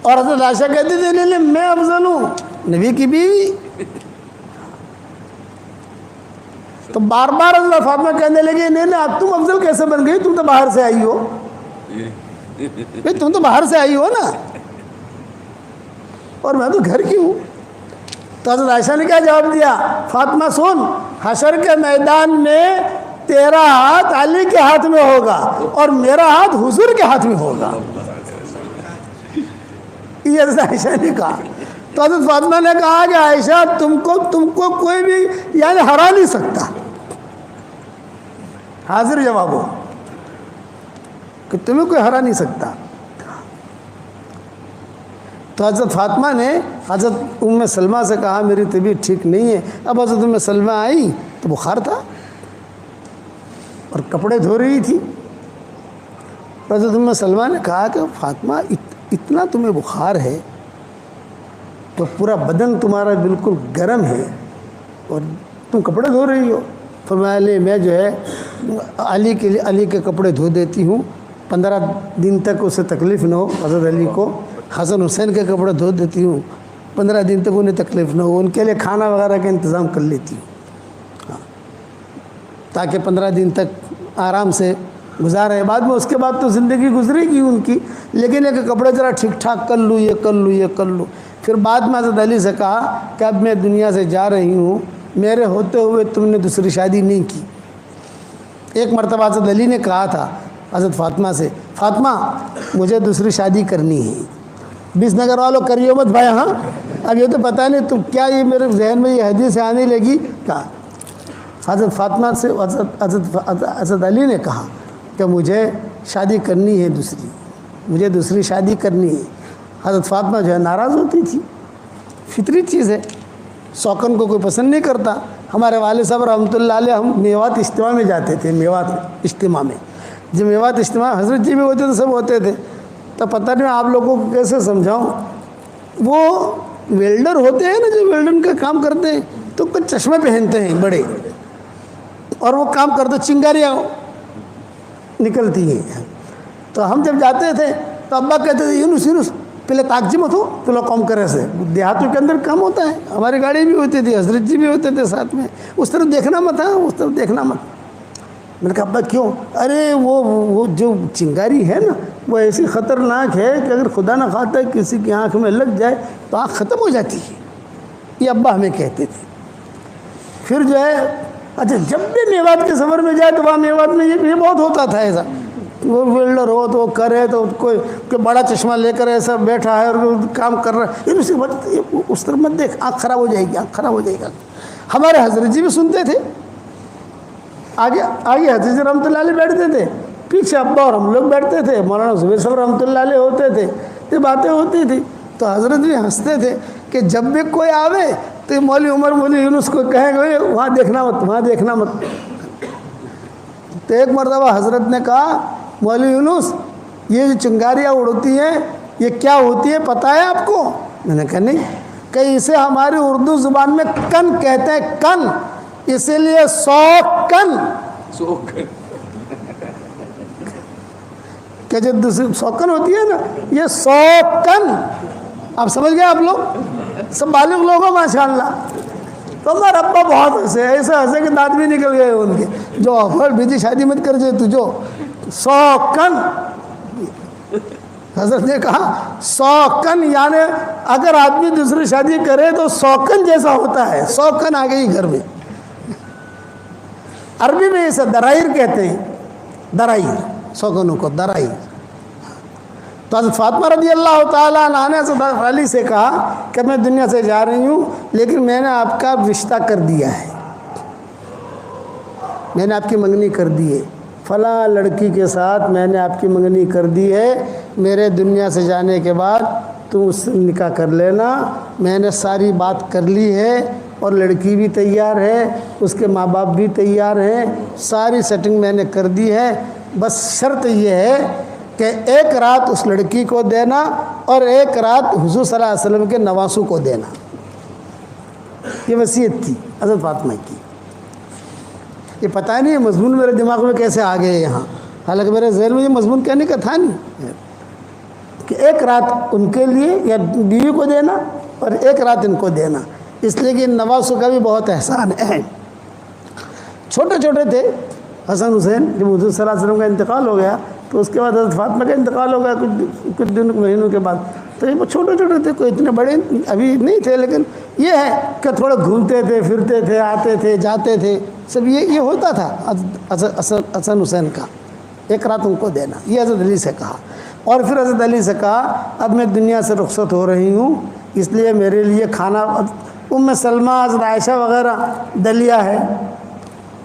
اور حضرت عائشہ کہتی تھی نہیں نہیں میں افضل ہوں، نبی کی بیوی۔ تو بار بار حضرت فاطمہ کہنے لگی نہیں نہیں اب تم افضل کیسے بن گئی، تم تو باہر سے آئی ہو، تم تو باہر سے آئی ہو نا، اور میں تو گھر کی ہوں۔ تو حضرت عائشہ نے کیا جواب دیا؟ فاطمہ سن، حشر کے میدان میں تیرا ہاتھ علی کے ہاتھ میں ہوگا اور میرا ہاتھ حضور کے ہاتھ میں ہوگا۔ یہ حضرت عائشہ نے کہا۔ تو حضرت فاطمہ نے کہا کہ عائشہ تم کو کوئی بھی یعنی ہرا نہیں سکتا۔ حاضر جواب ہو کہ تمہیں کوئی ہرا نہیں سکتا۔ تو حضرت فاطمہ نے حضرت ام سلمہ سے کہا میری طبیعت ٹھیک نہیں ہے۔ اب حضرت ام سلمہ آئی تو بخار تھا اور کپڑے دھو رہی تھی۔ حضرت ام سلمہ نے کہا کہ فاطمہ اتنا تمہیں بخار ہے تو پورا بدن تمہارا بالکل گرم ہے اور تم کپڑے دھو رہی ہو۔ فرمایا لے میں جو ہے علی کے کپڑے دھو دیتی ہوں، 15 دن تک اسے تکلیف نہ ہو۔ حضرت علی کو حسن حسین کے کپڑے دھو دیتی ہوں، 15 دن تک انہیں تکلیف نہ ہو، ان کے لیے کھانا وغیرہ کا انتظام کر لیتی ہوں تاکہ 15 دن تک آرام سے گزارے۔ بعد میں اس کے بعد تو زندگی گزرے گی ان کی، لیکن یہ کہ کپڑے ذرا ٹھیک ٹھاک کر لوں، یہ کر لوں یہ کر لوں۔ پھر بعد میں حضرت علی سے کہا کہ اب میں دنیا سے جا رہی ہوں، میرے ہوتے ہوئے تم نے دوسری شادی نہیں کی۔ ایک مرتبہ حضرت علی نے کہا تھا حضرت فاطمہ سے، فاطمہ مجھے دوسری شادی کرنی ہے۔ 20 نگر والوں کریو مت بھائی، ہاں اب یہ تو پتہ نہیں تم کیا، یہ میرے ذہن میں یہ حدیث آنے لگی۔ کہا حضرت فاطمہ سے حضرت علی نے کہا کہ مجھے شادی کرنی ہے دوسری، مجھے دوسری شادی کرنی ہے۔ حضرت فاطمہ جو ہے ناراض ہوتی تھی، فطری چیز ہے، سوکن کو کوئی پسند نہیں کرتا۔ ہمارے والد صاحب رحمۃ اللہ علیہ، ہم میوات اجتماع میں جاتے تھے، میوات اجتماع میں، جب میوات اجتماع حضرت جی بھی ہوتے تھے، سب ہوتے تھے، تو پتہ نہیں آپ لوگوں کو کیسے سمجھاؤں، وہ ویلڈر ہوتے ہیں نا جو ویلڈن کا کام کرتے ہیں، تو کچھ چشمے پہنتے ہیں بڑے، اور وہ کام کرتے چنگاریاں نکلتی ہیں۔ تو ہم جب جاتے تھے تو ابا کہتے تھے یونس پہلے تاکجی مت ہو، پہلے کام کرے سے، دیہاتوں کے اندر کام ہوتا ہے، ہماری گاڑی بھی ہوتی تھی، حضرت جی بھی ہوتے تھے ساتھ میں، اس طرف دیکھنا مت، ہاں اس طرف دیکھنا مت۔ میں نے کہا ابا کیوں؟ ارے وہ جو چنگاری ہے نا وہ ایسی خطرناک ہے کہ اگر خدا نہ خواستہ کسی کی آنکھ میں لگ جائے تو آنکھ ختم ہو جاتی ہے، یہ ابا ہمیں کہتے تھے۔ پھر جو ہے اچھا جب بھی میوات کے سفر میں جائے تو وہاں میوات میں یہ بہت ہوتا تھا ایسا، وہ ویلڈر ہو تو وہ کرے تو کوئی بڑا چشمہ لے کر ایسا بیٹھا ہے اور کام کر رہا ہے، اس طرح مت دیکھ، آنکھ خراب ہو جائے گی، آنکھ خراب ہو جائے گا۔ ہمارے حضرت جی بھی سنتے تھے، آگے حضرت جی رحمۃ اللہ علیہ بیٹھتے تھے، پیچھے ابا اور ہم لوگ بیٹھتے تھے، مولانا زبیر صاحب رحمۃ اللہ علیہ ہوتے تھے، یہ باتیں ہوتی تھی۔ تو حضرت بھی ہنستے تھے کہ جب بھی کوئی آوے تو مولوی عمر مولوی یونس کو کہیں گے وہاں دیکھنا مت، وہاں دیکھنا مت۔ تو ایک مرتبہ حضرت نے کہا مولوی یونس یہ جو چنگاریاں اڑتی ہیں یہ کیا ہوتی ہے پتہ ہے آپ کو؟ میں نے کہا نہیں۔ کہ اسے ہماری اردو زبان میں کن کہتے ہیں، کن، اسی لیے 100 کن کہ جو دوسری 100 کن ہوتی ہے نا، یہ 100 کن، آپ سمجھ گئے آپ لوگ سب بالغ لوگ ہو ماشاءاللہ۔ تو ہمارا ابا بہت ہنسے، ایسے ہنسے کہ دانت بھی نکل گئے ان کے، جو افر بیٹی شادی مت کر جائے تجھو 100 کن۔ حضرت نے کہا 100 کن یعنی اگر آدمی دوسری شادی کرے تو 100 کن جیسا ہوتا ہے، 100 کن آ گئی گھر میں۔ عربی میں اسے درائر کہتے ہیں، درائر، 100 کنوں کو درائر۔ تو حضرت فاطمہ رضی اللہ تعالیٰ عنہ نے حضرت علی سے کہا کہ میں دنیا سے جا رہی ہوں لیکن میں نے آپ کا رشتہ کر دیا ہے، میں نے آپ کی منگنی کر دی ہے، فلاں لڑکی کے ساتھ میں نے آپ کی منگنی کر دی ہے، میرے دنیا سے جانے کے بعد تم اس سے نکاح کر لینا، میں نے ساری بات کر لی ہے اور لڑکی بھی تیار ہے، اس کے ماں باپ بھی تیار ہیں، ساری سیٹنگ میں نے کر دی ہے، بس شرط یہ ہے کہ ایک رات اس لڑکی کو دینا اور ایک رات حضور صلی اللہ علیہ وسلم کے نواسوں کو دینا۔ یہ وصیت تھی حضرت فاطمہ کی۔ یہ پتہ نہیں ہے مضمون میرے دماغ میں کیسے آ گئے یہاں، حالانکہ میرے ذہن میں یہ مضمون کہنے کا تھا نہیں کہ ایک رات ان کے لیے یا بیوی کو دینا اور ایک رات ان کو دینا، اس لیے کہ ان نواسوں کا بھی بہت احسان ہے۔ چھوٹے چھوٹے تھے حسن حسین، جب حضور صلی اللہ علیہ وسلم کا انتقال ہو گیا تو اس کے بعد حضرت فاطمہ کا انتقال ہو گیا کچھ دن مہینوں کے بعد، تو یہ چھوٹے چھوٹے تھے، کوئی اتنے بڑے ابھی نہیں تھے، لیکن یہ ہے کہ تھوڑے گھومتے تھے، پھرتے تھے، آتے تھے، جاتے تھے، سب یہ ہوتا تھا حسن حسین کا۔ ایک رات ان کو دینا، یہ حضرت علی سے کہا۔ اور پھر حضرت علی سے کہا اب میں دنیا سے رخصت ہو رہی ہوں، اس لیے میرے لیے کھانا، ام سلمہ، حضرت عائشہ وغیرہ دلیا ہے،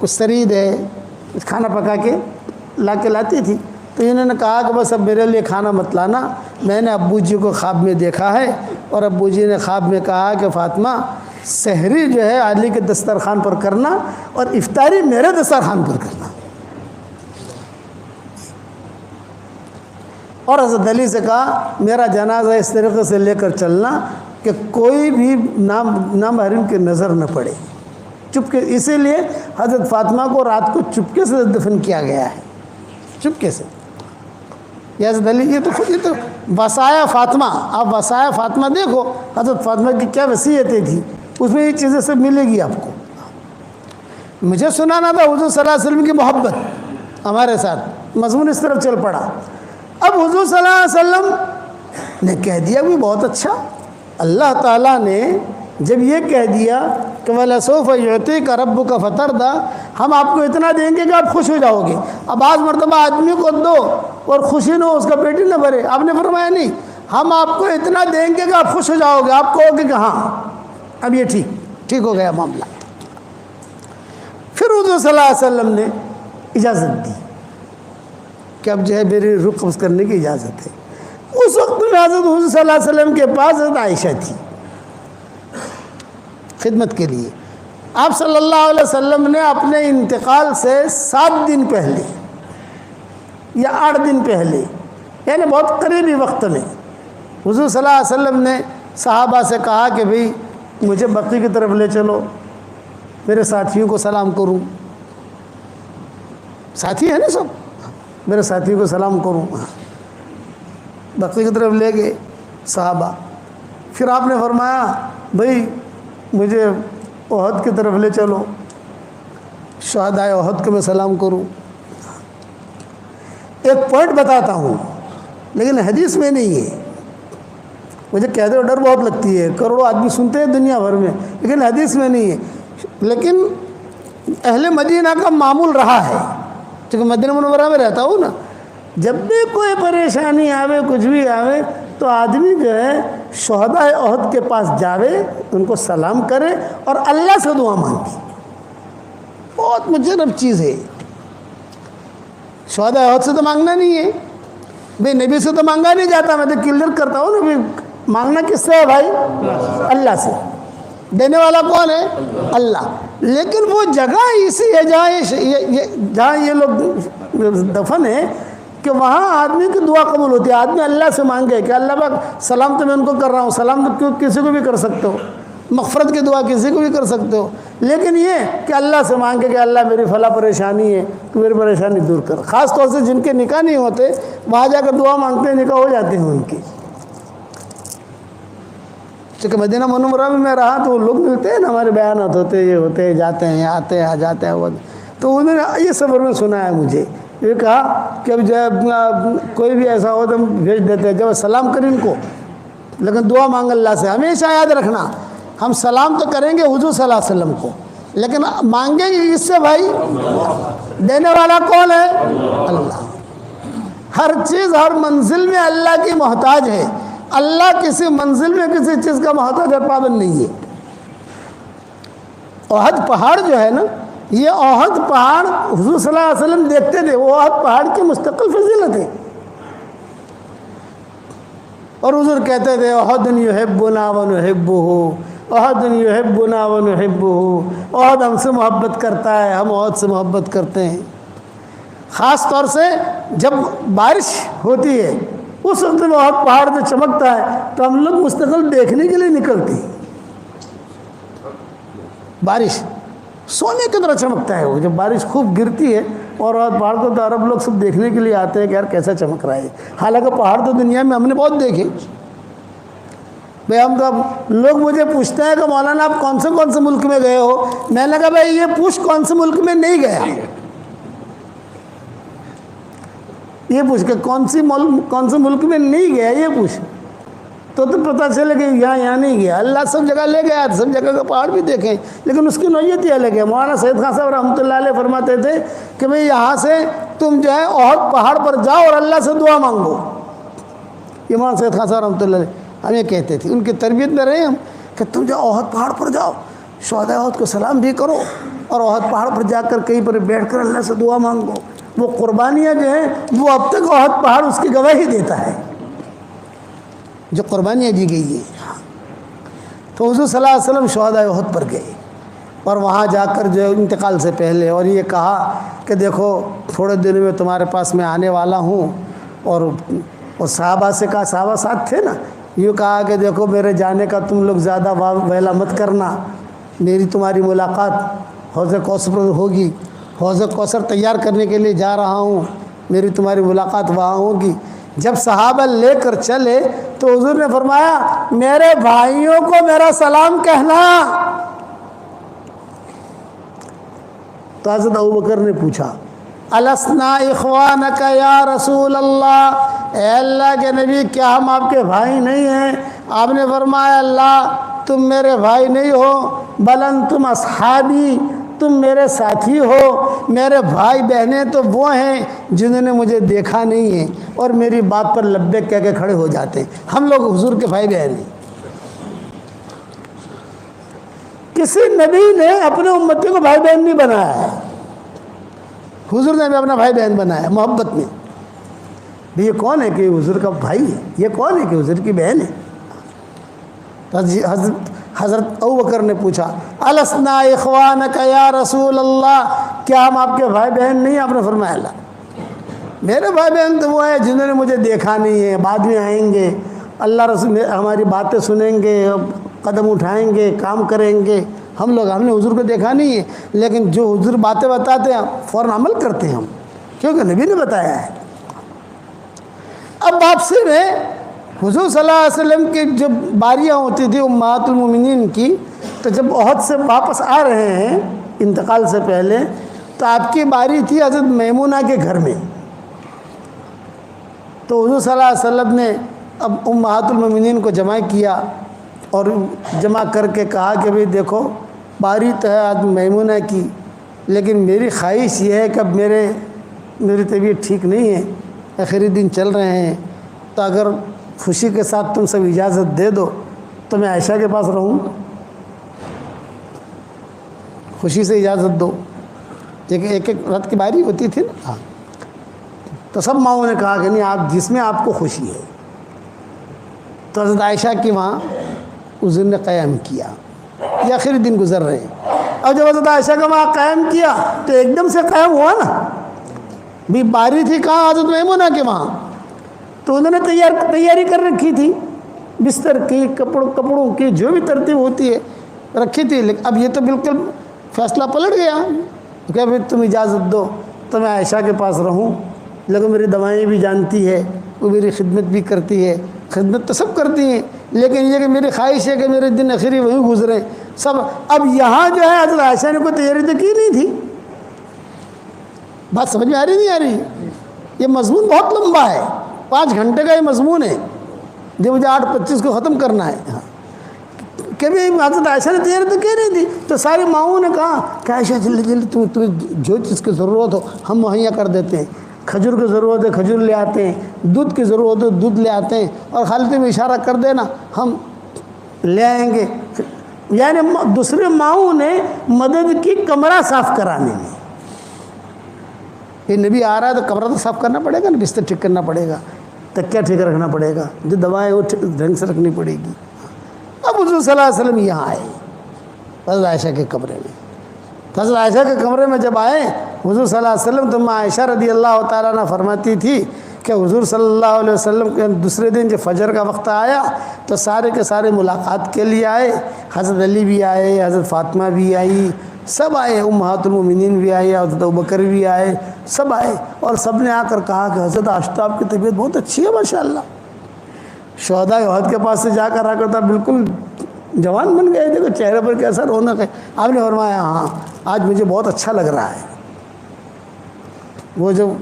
کچھ سرید ہے، کچھ کھانا پکا کے لاتی تھی، تو انہوں نے کہا کہ بس اب میرے لیے کھانا مت لانا، میں نے ابو جی کو خواب میں دیکھا ہے اور ابو جی نے خواب میں کہا کہ فاطمہ سحری جو ہے علی کے دسترخوان پر کرنا اور افطاری میرے دسترخوان پر کرنا۔ اور حضرت علی سے کہا میرا جنازہ اس طریقے سے لے کر چلنا کہ کوئی بھی نامحرم کی نظر نہ پڑے، چپکے، اسی لیے حضرت فاطمہ کو رات کو چپکے سے دفن کیا گیا ہے، چپکے سے۔ یہ حضرت علی، یہ تو وصایا فاطمہ، آپ وصایا فاطمہ دیکھو حضرت فاطمہ کی کیا وصیتیں تھیں، اس میں یہ چیزیں سب ملے گی آپ کو۔ مجھے سنانا تھا حضور صلی اللہ علیہ وسلم کی محبت ہمارے ساتھ، مضمون اس طرف چل پڑا۔ اب حضور صلی اللہ علیہ وسلم نے کہہ دیا بھی بہت اچھا، اللہ تعالیٰ نے جب یہ کہہ دیا کہ وَلَسَوْفَ يُعْطِيكَ رَبُّكَ فَتَرْضَىٰ، ہم آپ کو اتنا دیں گے کہ آپ خوش ہو جاؤ گے۔ اب بعض مرتبہ آدمی کو دو اور خوشی نہ ہو، اس کا پیٹ ہی نہ بھرے، آپ نے فرمایا نہیں، ہم آپ کو اتنا دیں گے کہ آپ خوش ہو جاؤ گے، آپ کہو گے کہ ہاں اب یہ ٹھیک ہو گیا معاملہ۔ پھر حضور صلی اللہ علیہ وسلم نے اجازت دی کہ اب جو ہے میری رخ قبض کرنے کی اجازت ہے۔ اس وقت میں حضرت حضور صلی اللہ علیہ وسلم کے پاس حضرت عائشہ تھی خدمت کے لیے۔ آپ صلی اللہ علیہ وسلم نے اپنے انتقال سے 7 دن پہلے یا 8 دن پہلے، یعنی بہت قریبی وقت میں، حضور صلی اللہ علیہ وسلم نے صحابہ سے کہا کہ بھئی مجھے بقیع کی طرف لے چلو، میرے ساتھیوں کو سلام کروں، ساتھی ہیں نا سب، میرے ساتھیوں کو سلام کروں۔ بقیع کی طرف لے گئے صحابہ، پھر آپ نے فرمایا بھئی مجھے احد کی طرف لے چلو، شہدائے احد کو میں سلام کروں۔ ایک پوائنٹ بتاتا ہوں لیکن حدیث میں نہیں ہے، مجھے کہتے ہوئے ڈر بہت لگتی ہے، کروڑوں آدمی سنتے ہیں دنیا بھر میں، لیکن حدیث میں نہیں ہے۔ لیکن اہل مدینہ کا معمول رہا ہے، چونکہ مدینہ منورہ میں رہتا ہوں نا، جب بھی کوئی پریشانی آوے، کچھ بھی آوے، تو آدمی جو ہے شہداء احد کے پاس جاوے، ان کو سلام کرے اور اللہ سے دعا مانگے۔ بہت مجرب چیز ہے، شہداء احد سے تو مانگنا نہیں ہے بھئی، نبی سے تو مانگا نہیں جاتا، میں تو کلیئر کرتا ہوں نا، مانگنا کس سے ہے بھائی؟ اللہ سے۔ دینے والا کون ہے؟ اللہ۔ لیکن وہ جگہ ایسی ہے جہاں یہ لوگ دفن ہے کہ وہاں آدمی کی دعا قبول ہوتی ہے۔ آدمی اللہ سے مانگے کہ اللہ پاک سلام تو میں ان کو کر رہا ہوں، سلام تو کسی کو بھی کر سکتے ہو، مغفرت کی دعا کسی کو بھی کر سکتے ہو، لیکن یہ کہ اللہ سے مانگے کہ اللہ میری فلاں پریشانی ہے، تو میری پریشانی دور کر۔ خاص طور سے جن کے نکاح نہیں ہوتے وہاں جا کر دعا مانگتے ہیں، نکاح ہو جاتے ہیں ان کی۔ چونکہ مدینہ منورہ میں رہا تو لوگ ملتے ہیں نا، ہمارے بیانات ہوتے ہیں، یہ ہوتے ہیں، جاتے ہیں، آتے ہیں، آ جاتے ہیں، تو انہوں نے یہ سفر میں سنا ہے مجھے، یہ کہا کہ اب جب کوئی بھی ایسا ہو تو ہم بھیج دیتے ہیں، جب سلام کریں ان کو، لیکن دعا مانگ اللہ سے۔ ہمیشہ یاد رکھنا، ہم سلام تو کریں گے حضور صلی اللہ علیہ وسلم کو، لیکن مانگیں گے اس سے بھائی؟ دینے والا کون ہے؟ اللہ۔ ہر چیز ہر منزل میں اللہ کی محتاج ہے، اللہ کسی منزل میں کسی چیز کا محتاج اور پابند نہیں ہے۔ احد پہاڑ جو ہے نا، یہ احد پہاڑ حضور صلی اللہ علیہ وسلم دیکھتے تھے، وہ احد پہاڑ کی مستقل فضیلت ہے، اور حضور کہتے تھے احد یحبنا ونحبہ، احد یحبنا ونحبہ، احد ہم سے محبت کرتا ہے، ہم احد سے محبت کرتے ہیں۔ خاص طور سے جب بارش ہوتی ہے اس وقت میں احد پہاڑ جو چمکتا ہے تو ہم لوگ مستقل دیکھنے کے لیے نکلتے ہیں۔ بارش سونے کی طرح چمکتا ہے وہ، جب بارش خوب گرتی ہے اور احد پہاڑ کو تو عرب لوگ سب دیکھنے کے لیے آتے ہیں کہ یار کیسا چمک رہا ہے۔ حالانکہ پہاڑ تو دنیا میں ہم نے بہت دیکھے بھائی، ہم تو اب لوگ مجھے پوچھتے ہیں کہ مولانا آپ کون سے ملک میں گئے ہو، میں نے کہا بھائی یہ پوچھ کون سے ملک میں نہیں گیا، یہ پوچھ کہ کون سے ملک میں نہیں گیا یہ پوچھ، تو پتہ چلے کہ یہاں نہیں گیا۔ اللہ سب جگہ لے گیا، سب جگہ کا پہاڑ بھی دیکھیں، لیکن اس کی نوعیت ہی الگ ہے۔ مولانا سید خان صاحب رحمۃ اللہ علیہ فرماتے تھے کہ بھئی یہاں سے تم جو ہے احد پہاڑ پر جاؤ اور اللہ سے دعا مانگو۔ یہ مولانا سید خان صاحب رحمۃ اللہ علیہ ہمیں کہتے تھے، ان کی تربیت میں رہے ہم، کہ تم جاؤ احد پہاڑ پر جاؤ، شہداء احد کو سلام بھی کرو، اور احد پہاڑ پر جا کر کہیں پر بیٹھ کر اللہ سے دعا مانگو۔ وہ قربانیاں جو ہیں وہ اب تک احد پہاڑ اس کی گواہی دیتا ہے، جو قربانیاں دی گئی ہیں۔ تو حضور صلی اللہ علیہ وسلم شہداء احد پر گئے اور وہاں جا کر جو انتقال سے پہلے اور یہ کہا کہ دیکھو تھوڑے دنوں میں تمہارے پاس میں آنے والا ہوں، اور صحابہ سے کہا، صحابہ ساتھ تھے نا، یوں کہا کہ دیکھو میرے جانے کا تم لوگ زیادہ ویلا مت کرنا، میری تمہاری ملاقات حوض کوثر پر ہوگی، حوض کوثر تیار کرنے کے لیے جا رہا ہوں، میری تمہاری ملاقات وہاں ہوگی۔ جب صحابہ لے کر چلے تو حضور نے فرمایا میرے بھائیوں کو میرا سلام کہنا۔ تو حضرت ابوبکر نے پوچھا السنا اخوانک یا رسول اللہ، اے اللہ کے نبی کیا ہم آپ کے بھائی نہیں ہیں؟ آپ نے فرمایا اللہ تم میرے بھائی نہیں ہو، بل انتم اصحابی، تم میرے ساتھی ہو۔ میرے بھائی بہنیں تو وہ ہیں جنہوں نے مجھے دیکھا نہیں ہے اور میری بات پر لبیک کہہ کے کھڑے ہو جاتے ہیں۔ ہم لوگ حضور کے بھائی بہن ہیں۔ کسی نبی نے اپنے امتی کو بھائی بہن نہیں بنایا ہے، حضور نے بھی اپنا بھائی بہن بنایا محبت میں۔ بھی یہ کون ہے کہ حضور کا بھائی ہے، یہ کون ہے کہ حضور کی بہن ہے؟ حضرت ابوبکر نے پوچھا السنا اخوانک یا رسول اللہ، کیا ہم آپ کے بھائی بہن نہیں؟ آپ نے فرمایا اللہ میرے بھائی بہن تو وہ ہیں جنہوں نے مجھے دیکھا نہیں ہے، بعد میں آئیں گے، اللہ رسول ہماری باتیں سنیں گے، قدم اٹھائیں گے، کام کریں گے۔ ہم نے حضور کو دیکھا نہیں ہے، لیکن جو حضور باتیں بتاتے ہیں فوراً عمل کرتے ہیں ہم، کیونکہ نبی نے بتایا ہے۔ اب واپسی میں حضور صلی اللہ علیہ وسلم کی جب باریاں ہوتی تھی امہات المومنین کی، تو جب احد سے واپس آ رہے ہیں انتقال سے پہلے، تو آپ کی باری تھی حضرت میمونہ کے گھر میں۔ تو حضور صلی اللہ علیہ وسلم نے اب امہات المومنین کو جمع کیا اور جمع کر کے کہا کہ بھئی دیکھو باری تو ہے آج میمونہ کی، لیکن میری خواہش یہ ہے کہ اب میری طبیعت ٹھیک نہیں ہے، آخری دن چل رہے ہیں، تو اگر خوشی کے ساتھ تم سب اجازت دے دو تو میں عائشہ کے پاس رہوں، خوشی سے اجازت دو۔ ایک رات کی باری ہوتی تھی نا، ہاں، تو سب ماؤں نے کہا کہ نہیں آپ جس میں آپ کو خوشی ہے۔ تو حضرت عائشہ کی وہاں اس دن نے قیام کیا، یہ آخری دن گزر رہے ہیں۔ اور جب حضرت عائشہ کا وہاں قیام کیا تو ایک دم سے قیام ہوا نا، بھی باری تھی کہاں؟ حضرت میمونہ کے وہاں۔ تو انہوں نے تیاری کر رکھی تھی، بستر کی، کپڑوں کی، جو بھی ترتیب ہوتی ہے رکھی تھی، لیکن اب یہ تو بالکل فیصلہ پلٹ گیا کہ پھر تم اجازت دو تو میں عائشہ کے پاس رہوں، لیکن میری دوائیں بھی جانتی ہے، وہ میری خدمت بھی کرتی ہے، خدمت تو سب کرتی ہیں، لیکن یہ کہ میری خواہش ہے کہ میرے دن آخری وہیں گزرے سب۔ اب یہاں جو ہے حضرت عائشہ نے کوئی تیاری تو کی نہیں تھی۔ بات سمجھ میں آ رہی نہیں آ رہی؟ یہ مضمون بہت لمبا ہے، 5 گھنٹے کا یہ مضمون ہے جو مجھے 8:25 کو ختم کرنا ہے۔ کہ بھی حضرت عائشہ نے تیاری تو کی نہیں تھی، تو ساری ماؤں نے کہا کہ عائشہ جلدی جلدی تمہیں جو چیز کی ضرورت ہو ہم مہیا کر دیتے ہیں۔ کھجور کی ضرورت ہے کھجور لے آتے ہیں، دودھ کی ضرورت ہے دودھ لے آتے ہیں، اور خالتے میں اشارہ کر دینا ہم لے آئیں گے۔ یعنی دوسرے ماؤں نے مدد کی کمرہ صاف کرانے میں۔ یہ نبی آ رہا ہے تو کمرہ تو صاف کرنا پڑے گا نا، بستر ٹھیک کرنا پڑے گا، تکیہ ٹھیک رکھنا پڑے گا، جو دوائیں وہ ڈھنگ سے رکھنی پڑے گی۔ اب حضور صلی اللہ علیہ وسلم یہاں آئے حضرت عائشہ کے کمرے میں۔ حضرت عائشہ کے کمرے میں جب آئے حضور صلی اللہ علیہ وسلم، تو عائشہ رضی اللہ تعالیٰ عنہ فرماتی تھی کہ حضور صلی اللہ علیہ وسلم کے دوسرے دن جب فجر کا وقت آیا تو سارے کے سارے ملاقات کے لیے آئے، حضرت علی بھی آئے، حضرت فاطمہ بھی آئی، سب آئے، امہات المومنین بھی آئی، حضرت ابوبکر بھی آئے، سب آئے، اور سب نے آ کر کہا کہ حضرت آفتاب کی طبیعت بہت اچھی ہے ماشاءاللہ۔ شہداء احد کے پاس سے جا کر آ کر تھا بالکل جوان بن گئے، دیکھو چہرے پر کیسا رونق ہے۔ آپ نے فرمایا ہاں آج مجھے بہت اچھا لگ رہا ہے، وہ جو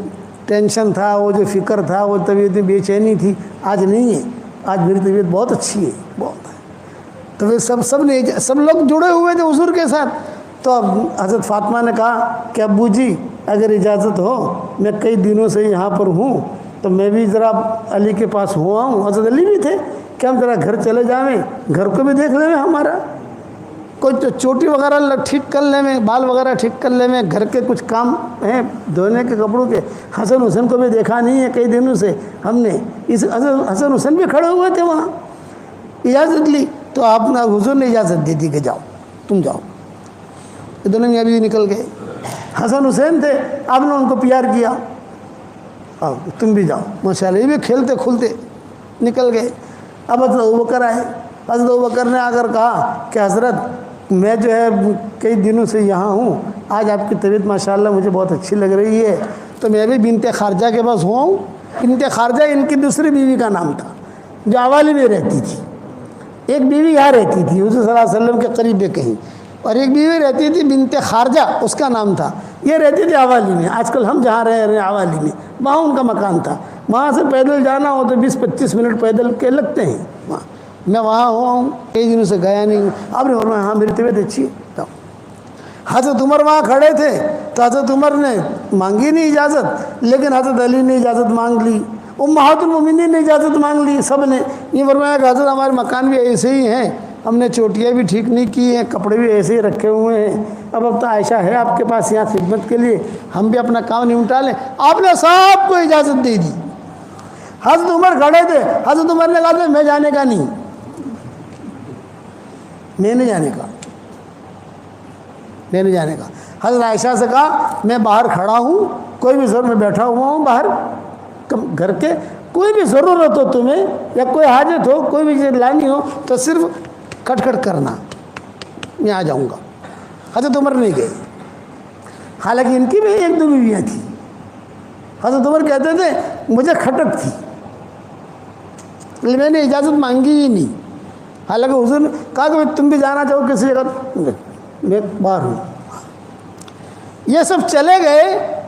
ٹینشن تھا، وہ جو فکر تھا، وہ طبیعت بے چینی تھی، آج نہیں ہے، آج میری طبیعت بہت اچھی ہے، بہت ہے۔ تو پھر سب لوگ جڑے ہوئے تھے حضور کے ساتھ۔ تو اب حضرت فاطمہ نے کہا کہ ابو جی اگر اجازت ہو، میں کئی دنوں سے یہاں پر ہوں، تو میں بھی ذرا علی کے پاس ہوا ہوں، حضرت علی بھی تھے، کہ ہم ذرا گھر چلے جائیں، گھر کو بھی دیکھ لیں ہمارا، کوئی چوٹی وغیرہ ٹھیک کر لیں، بال وغیرہ ٹھیک کر لیں، گھر کے کچھ کام ہیں دھونے کے کپڑوں کے۔ حسن حسین کو بھی دیکھا نہیں ہے کئی دنوں سے ہم نے، اس حسن حسین بھی کھڑے ہوئے تھے وہاں۔ اجازت لی تو آپ نے حضور نے اجازت دی تھی کہ جاؤ، تم جاؤ۔ دونوں میاں بیوی نکل گئے، حسن حسین تھے، آپ نے ان کو پیار کیا، آؤ تم بھی جاؤ ماشاءاللہ، یہ بھی کھیلتے کھلتے نکل گئے۔ اب حضرت ابوبکر آئے، حضرت ابوبکر نے آ کر کہا کہ حضرت میں جو ہے کئی دنوں سے یہاں ہوں، آج آپ کی طبیعت ماشاءاللہ مجھے بہت اچھی لگ رہی ہے، تو میں بھی بنت خارجہ کے پاس ہوا ہوں۔ بنت خارجہ ان کی دوسری بیوی کا نام تھا جو عوالی میں رہتی تھی۔ ایک بیوی یہاں رہتی تھی حضور صلی اللہ علیہ وسلم کے قریب کہیں، اور ایک بیوی رہتی تھی بنت خارجہ، اس کا نام تھا، یہ رہتی تھی عوالی میں۔ آج کل ہم جہاں رہ رہے ہیں عوالی میں، وہاں ان کا مکان تھا، وہاں سے پیدل جانا ہو تو 20-25 منٹ پیدل کے لگتے ہیں وہاں۔ میں وہاں ہوا ہوں، کئی دنوں سے گیا نہیں ہوں۔ آپ نے فرمایا ہاں میری طبیعت اچھی ہے۔ حضرت عمر وہاں کھڑے تھے تو حضرت عمر نے مانگی نہیں اجازت، لیکن حضرت علی نے اجازت مانگ لی، امہات المومنین نے اجازت مانگ لی، سب نے یہ فرمایا کہ حضرت ہمارے مکان بھی ایسے ہی ہیں، ہم نے چوٹیاں بھی ٹھیک نہیں کی ہیں، کپڑے بھی ایسے ہی رکھے ہوئے ہیں، اب تو عائشہ ہے آپ کے پاس یہاں خدمت کے لیے، ہم بھی اپنا کام نمٹا لیں۔ آپ نے سب کو اجازت دے دی۔ حضرت عمر کھڑے تھے، حضرت عمر نے کہا میں جانے کا نہیں، میں نہیں جانے کا، میں نہیں جانے کا۔ حضرت عائشہ سے کہا میں باہر کھڑا ہوں، کوئی بھی ضرورت میں بیٹھا ہوا ہوں باہر گھر کے، کوئی بھی ضرورت ہو تمہیں یا کوئی حاجت ہو، کوئی بھی چیز لانی ہو تو صرف کھٹ کھٹ کرنا، میں آ جاؤں گا۔ حضرت عمر نہیں گئے، حالانکہ ان کی بھی ایک دو بیویاں تھیں۔ حضرت عمر کہتے تھے مجھے کھٹک تھی، میں نے اجازت مانگی ہی نہیں، حالانکہ حضور نے کہا کہ تم بھی جانا چاہو کسی جگہ، میں باہر ہوں۔ یہ سب چلے گئے۔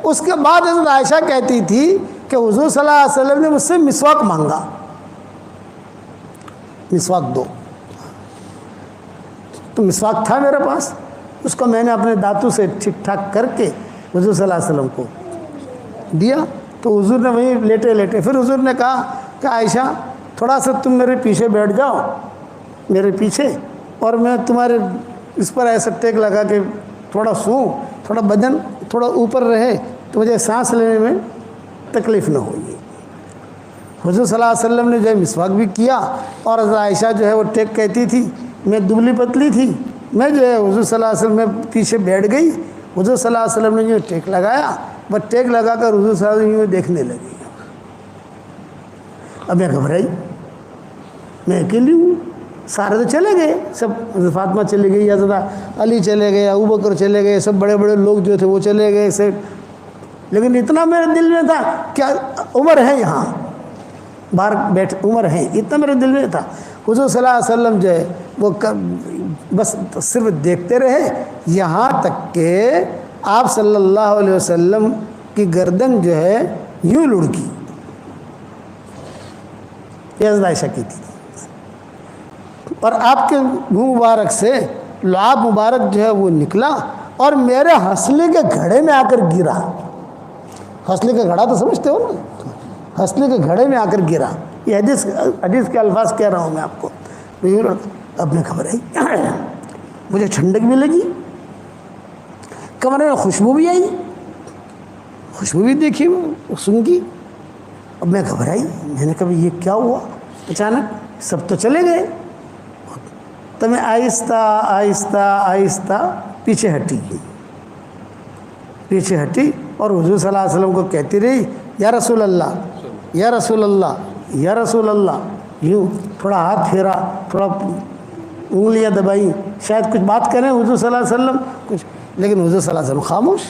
اس کے بعد حضرت عائشہ کہتی تھی کہ حضور صلی اللہ علیہ وسلم نے مجھ سے مسواک مانگا، مسواک دو، تو مسواک تھا میرے پاس، اس کو میں نے اپنے دانتوں سے ٹھیک ٹھاک کر کے حضور صلی اللہ علیہ وسلم کو دیا، تو حضور نے وہیں لیٹے لیٹے، پھر حضور نے کہا کہ عائشہ تھوڑا سا تم میرے پیچھے بیٹھ جاؤ، میرے پیچھے، اور میں تمہارے اس پر ایسا ٹیک لگا کہ تھوڑا سوں، تھوڑا بدن تھوڑا اوپر رہے تو مجھے سانس لینے میں تکلیف نہ ہوگی۔ حضور صلی اللہ علیہ وسلم نے جو ہے مسواک بھی کیا، اور حضرت عائشہ جو ہے وہ ٹیک کہتی تھی، میں دبلی پتلی تھی، میں جو ہے حضور صلی اللہ علیہ وسلم میں پیچھے بیٹھ گئی، حضور صلی اللہ علیہ وسلم نے جو ٹیک لگایا، وہ ٹیک لگا کر حضور صلی اللہ علیہ وسلم دیکھنے لگی۔ اب میں گھبرائی، میں اکیلی ہوں، سارے تو چلے گئے، سب حضرت فاطمہ چلے گئی، حضرت علی چلے گئے، ابوبکر چلے گئے، سب بڑے بڑے لوگ جو تھے وہ چلے گئے سے، لیکن اتنا میرے دل میں تھا کہ عمر ہے یہاں باہر بیٹھ، عمر ہیں، اتنا میرے دل میں تھا۔ حضور صلی اللہ علیہ وسلم جو ہے وہ بس صرف دیکھتے رہے، یہاں تک کہ آپ صلی اللہ علیہ وسلم کی گردن جو ہے یوں لڑکی، یہ حضرت عائشہ کی تھی، اور آپ کے منہ مبارک سے لعاب مبارک جو ہے وہ نکلا اور میرے ہنسلے کے گھڑے میں آ کر گرا۔ ہنسلے کا گھڑا تو سمجھتے ہو نا، ہنسلے کے گھڑے میں آ کر گرا. یہ حدیث کے الفاظ کہہ رہا ہوں میں آپ کو. اب میں گھبرائی، مجھے ٹھنڈک بھی لگی، کمرے میں خوشبو بھی آئی، خوشبو بھی دیکھی سن کی. اب میں گھبرائی، میں نے کہا یہ کیا ہوا؟ اچانک سب تو چلے گئے. تو میں آہستہ آہستہ آہستہ پیچھے ہٹی اور حضور صلی اللہ علیہ وسلم کو کہتی رہی یا رسول اللہ، یا رسول اللہ، یا رسول اللہ. یوں تھوڑا ہاتھ پھیرا، تھوڑا انگلیاں دبائیں، شاید کچھ بات کریں حضور صلی اللہ علیہ وسلم کچھ، لیکن حضور صلی اللہ علیہ وسلم خاموش.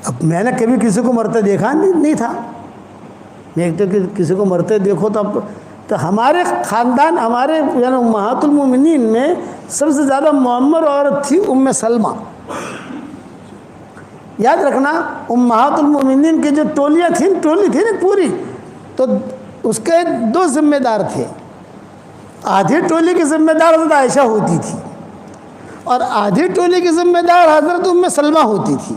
اب میں نے کبھی کسی کو مرتے دیکھا نہیں تھا. میں ایک تو کسی کو مرتے دیکھو تو ہمارے خاندان، ہمارے یعنی امہات المومنین میں سب سے زیادہ معمر عورت تھی ام سلمہ. یاد رکھنا امہات المومنین کی جو ٹولی تھی نا پوری، تو اس کے 2 ذمہ دار تھے. آدھی ٹولی کی ذمہ دار حضرت عائشہ ہوتی تھی اور آدھی ٹولی کی ذمہ دار حضرت ام سلمہ ہوتی تھی.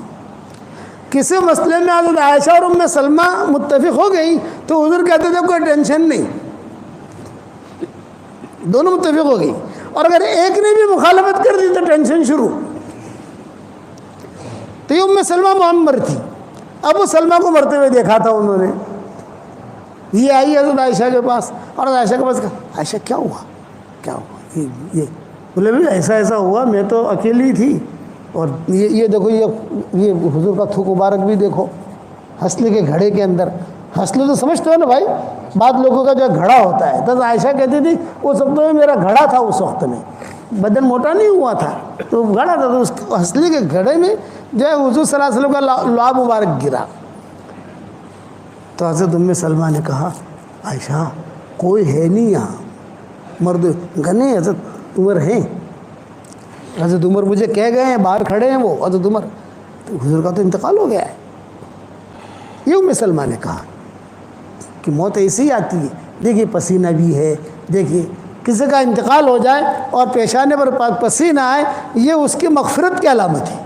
کسی مسئلے میں حضرت عائشہ اور ام سلمہ متفق ہو گئی تو حضور کہتے تھے کوئی ٹینشن نہیں، دونوں متفق ہو گئی. اور اگر ایک نے بھی مخالفت کر دی تو ٹینشن شروع. تو یہ ام سلمہ معمر تھی. ابو سلمہ کو مرتے ہوئے دیکھا تھا انہوں نے. یہ آئی حضرت عائشہ کے پاس اور عائشہ کے پاس کہا عائشہ کیا ہوا یہ بولے بھی ایسا ہوا، میں تو اکیلی تھی اور یہ دیکھو یہ حضور کا تھوک مبارک بھی دیکھو ہنسلے کے گھڑے کے اندر. ہنسلے تو سمجھتے ہو نا بھائی، بعض لوگوں کا جو گھڑا ہوتا ہے. تو عائشہ کہتی تھی وہ سب تو میرا گھڑا تھا، اس وقت میں بدن موٹا نہیں ہوا تھا تو گھڑا تھا. تو اس ہنسلے کے گھڑے میں جو ہے حضور صلی اللہ علیہ وسلم کا لعاب مبارک گرا. تو حضرت ام سلمہ نے کہا عائشہ کوئی ہے نہیں یہاں مرد. نہیں حضرت عمر ہیں، حضرت عمر مجھے کہہ گئے ہیں، باہر کھڑے ہیں وہ حضرت عمر. تو حضور کا تو انتقال ہو گیا ہے. یہ ام سلمہ نے کہا کہ موت ایسی ہی آتی ہے. دیکھیے پسینہ بھی ہے، دیکھیے کسی کا انتقال ہو جائے اور پیشانے پر پسینہ آئے، یہ اس کی مغفرت کی علامت ہے.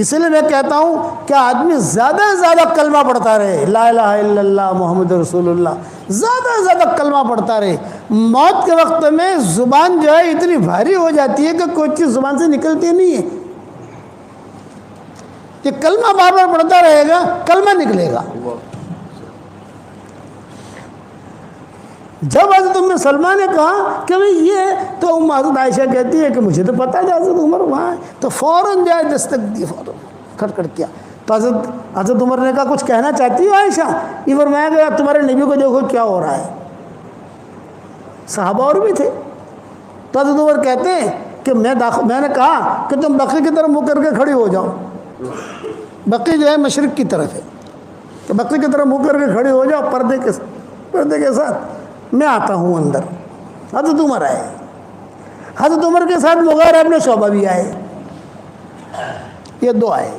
اس لیے میں کہتا ہوں کہ آدمی زیادہ سے زیادہ کلمہ پڑھتا رہے، لا الہ الا اللہ محمد رسول اللہ، زیادہ سے زیادہ کلمہ پڑھتا رہے. موت کے وقت میں زبان جو ہے اتنی بھاری ہو جاتی ہے کہ کوئی چیز زبان سے نکلتی نہیں ہے. کہ کلمہ بار بار پڑھتا رہے گا کلمہ نکلے گا. جب حضرت ام سلمہ نے کہا کہ بھئی یہ تو حضرت عائشہ کہتی ہے کہ مجھے تو پتہ ہے حضرت عمر وہاں ہے، تو فوراً جائے دستک دی، فوراً کھٹ کیا. تو حضرت عمر نے کہا کچھ کہنا چاہتی ہو عائشہ؟ یہ فرمایا گیا تمہارے نبی کو دیکھو کیا ہو رہا ہے. صحابہ اور بھی تھے. تو حضرت عمر کہتے ہیں کہ میں نے کہا کہ تم بقی کی طرف منہ کر کے کھڑی ہو جاؤ. بقی جو ہے مشرق کی طرف ہے، تو بقی کی طرف منہ کر کے کھڑی ہو جاؤ پردے کے ساتھ، میں آتا ہوں اندر. حضرت عمر آئے. حضرت عمر کے ساتھ مغیرہ ابن شعبہ بھی آئے. یہ 2 آئے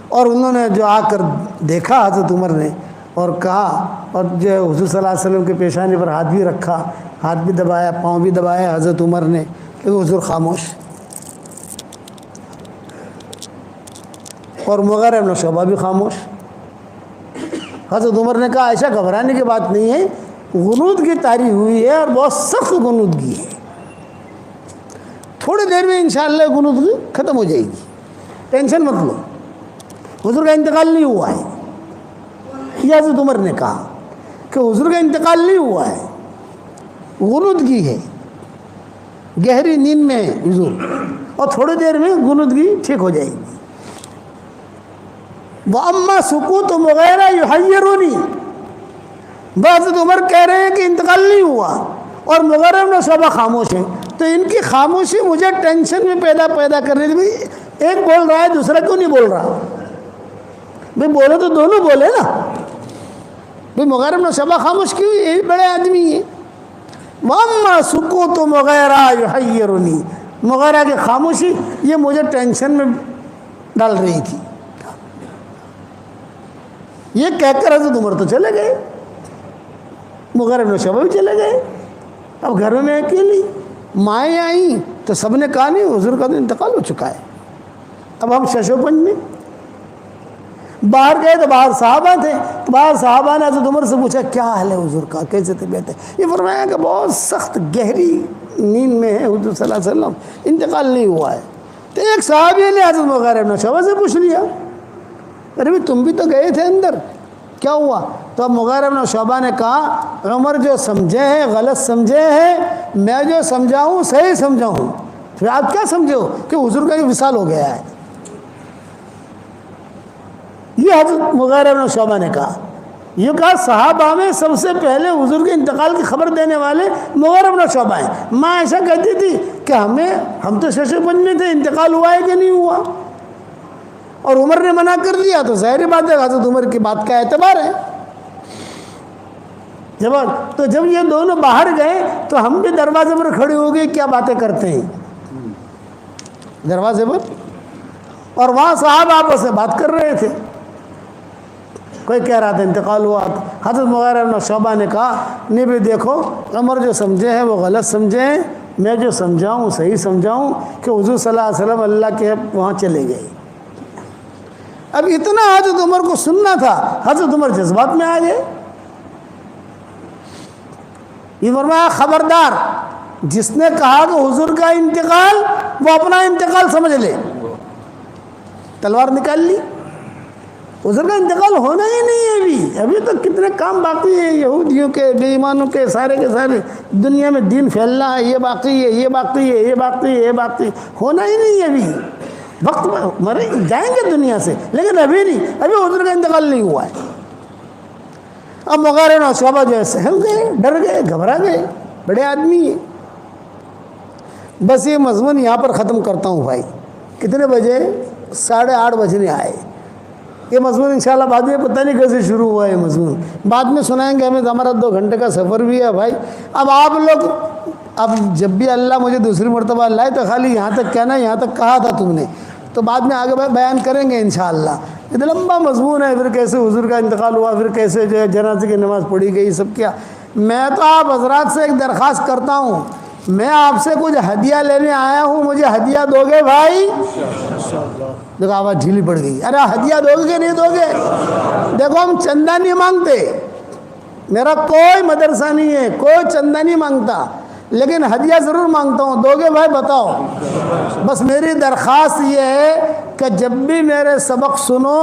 اور انہوں نے جو آ کر دیکھا حضرت عمر نے اور کہا، اور جو حضور صلی اللہ علیہ وسلم کے پیشانے پر ہاتھ بھی رکھا، ہاتھ بھی دبایا، پاؤں بھی دبایا حضرت عمر نے، کہ حضور خاموش. اور مغیرہ ابن شعبہ بھی خاموش. حضرت عمر نے کہا عائشہ گھبرانے کی بات نہیں ہے، غنودگی طاری ہوئی ہے اور بہت سخت غنودگی ہے، تھوڑی دیر میں انشاءاللہ غنودگی ختم ہو جائے گی، ٹینشن مت لو، حضور کا انتقال نہیں ہوا ہے. یہ حضرت عمر نے کہا کہ حضور کا انتقال نہیں ہوا ہے، غنودگی ہے، گہری نیند میں ہے حضور، اور تھوڑی دیر میں غنودگی ٹھیک ہو جائے گی. وَأَمَّا سُكُوتُ مُغِيرَةَ يُحَيِّرُنِي. حضرت عمر کہہ رہے ہیں کہ انتقال نہیں ہوا اور مغیرہ ابن شعبہ خاموش ہیں، تو ان کی خاموشی مجھے ٹینشن میں پیدا کر رہی تھی. ایک بول رہا ہے دوسرا کیوں نہیں بول رہا؟ بھئی بولے تو دونوں بولے نا. بھئی مغیرہ ابن شعبہ خاموش کیوں؟ یہ بھی بڑے آدمی ہیں. وَأَمَّا سُكُوتُ مُغِيرَةَ يُحَيِّرُنِي. مغیرہ کی خاموشی یہ مجھے ٹینشن میں ڈال رہی تھی. یہ کہہ کر حضرت عمر تو چلے گئے، مغیرہ ابن شعبہ بھی چلے گئے. اب گھر میں اکیلی، مائیں آئیں تو سب نے کہا نہیں حضور کا تو انتقال ہو چکا ہے، اب ہم شش و پنج میں۔ باہر گئے تو باہر صحابہ تھے، تو باہر صحابہ نے حضرت عمر سے پوچھا کیا حال ہے حضور کا، کیسے طبیعت ہے؟ یہ فرمایا کہ بہت سخت گہری نیند میں ہے حضور صلی اللہ علیہ وسلم، انتقال نہیں ہوا ہے۔ تو ایک صحابی نے حضرت مغیرہ بن شعبہ سے پوچھ لیا، ارے بھی تم بھی تو گئے تھے اندر، کیا ہوا؟ تو اب مغیرہ بن شعبہ نے کہا عمر جو سمجھے ہیں غلط سمجھے ہیں، میں جو سمجھاؤں صحیح سمجھاؤں، پھر آپ کیا سمجھے ہو کہ حضور کا یہ وصال ہو گیا ہے؟ یہ حضرت مغیرہ بن شعبہ نے کہا۔ یہ کہا صحابہ میں سب سے پہلے حضور کے انتقال کی خبر دینے والے مغیرہ بن شعبہ ہیں۔ ماں ایسا کہتی تھی کہ ہم تو شش و پنج میں تھے، انتقال ہوا ہے کہ نہیں ہوا؟ اور عمر نے منع کر دیا تو ظاہر بات ہے حضرت عمر کی بات کا اعتبار ہے۔ تو جب یہ دونوں باہر گئے تو ہم بھی دروازے پر کھڑے ہو گئے، کیا باتیں کرتے ہیں دروازے پر، اور وہاں صاحب آپس سے بات کر رہے تھے، کوئی کہہ رہا تھا انتقال ہوا۔ حضرت مغیرہ بن شعبہ نے کہا نہیں بھی دیکھو عمر جو سمجھے ہیں وہ غلط سمجھے ہیں، میں جو سمجھاؤں صحیح سمجھاؤں کہ حضور صلی اللہ علیہ وسلم اللہ کے وہاں چلے گئے۔ اب اتنا حضرت عمر کو سننا تھا، حضرت عمر جذبات میں آ گئے۔ یہ فرمایا خبردار جس نے کہا کہ حضور کا انتقال وہ اپنا انتقال سمجھ لے، تلوار نکال لی، حضور کا انتقال ہونا ہی نہیں ہے۔ ابھی تو کتنے کام باقی ہیں یہودیوں کے، بے ایمانوں کے سارے دنیا میں دین پھیلنا ہے، یہ باقی ہے، یہ باقی ہے، یہ باقی ہے، یہ باقی ہونا ہی نہیں ہے۔ ابھی وقت مرے جائیں گے دنیا سے، لیکن ابھی نہیں، ابھی حضور کا انتقال نہیں ہوا ہے۔ اب مغیرہ بن شعبہ جو ہے سہم گئے، ڈر گئے، گھبرا گئے، بڑے آدمی ہیں۔ بس یہ مضمون یہاں پر ختم کرتا ہوں بھائی۔ کتنے بجے؟ 8:30 بجنے آئے۔ یہ مضمون انشاءاللہ بعد میں پتہ نہیں کیسے شروع ہوا ہے، یہ مضمون بعد میں سنائیں گے، ہمیں ہمارا 2 گھنٹے کا سفر بھی ہے بھائی۔ اب آپ لوگ اب جب بھی اللہ مجھے دوسری مرتبہ لائے تو خالی یہاں تک کہنا یہاں تک کہا تھا تم نے، تو بعد میں آگے بیان کریں گے انشاءاللہ۔ اتنا لمبا مضمون ہے، پھر کیسے حضور کا انتقال ہوا، پھر کیسے جو ہے جنازے کی نماز پڑھی گئی، سب کیا۔ میں تو آپ حضرات سے ایک درخواست کرتا ہوں، میں آپ سے کچھ ہدیہ لینے آیا ہوں، مجھے ہدیہ دو گے بھائی؟ دیکھو آواز ڈھیلی پڑ گئی، ارے ہدیہ دو گے نہیں دو گے؟ دیکھو ہم چندہ نہیں مانگتے، میرا کوئی مدرسہ نہیں ہے، کوئی چندہ نہیں مانگتا، لیکن ہدیہ ضرور مانگتا ہوں، دو گے بھائی بتاؤ؟ بس میری درخواست یہ ہے کہ جب بھی میرے سبق سنو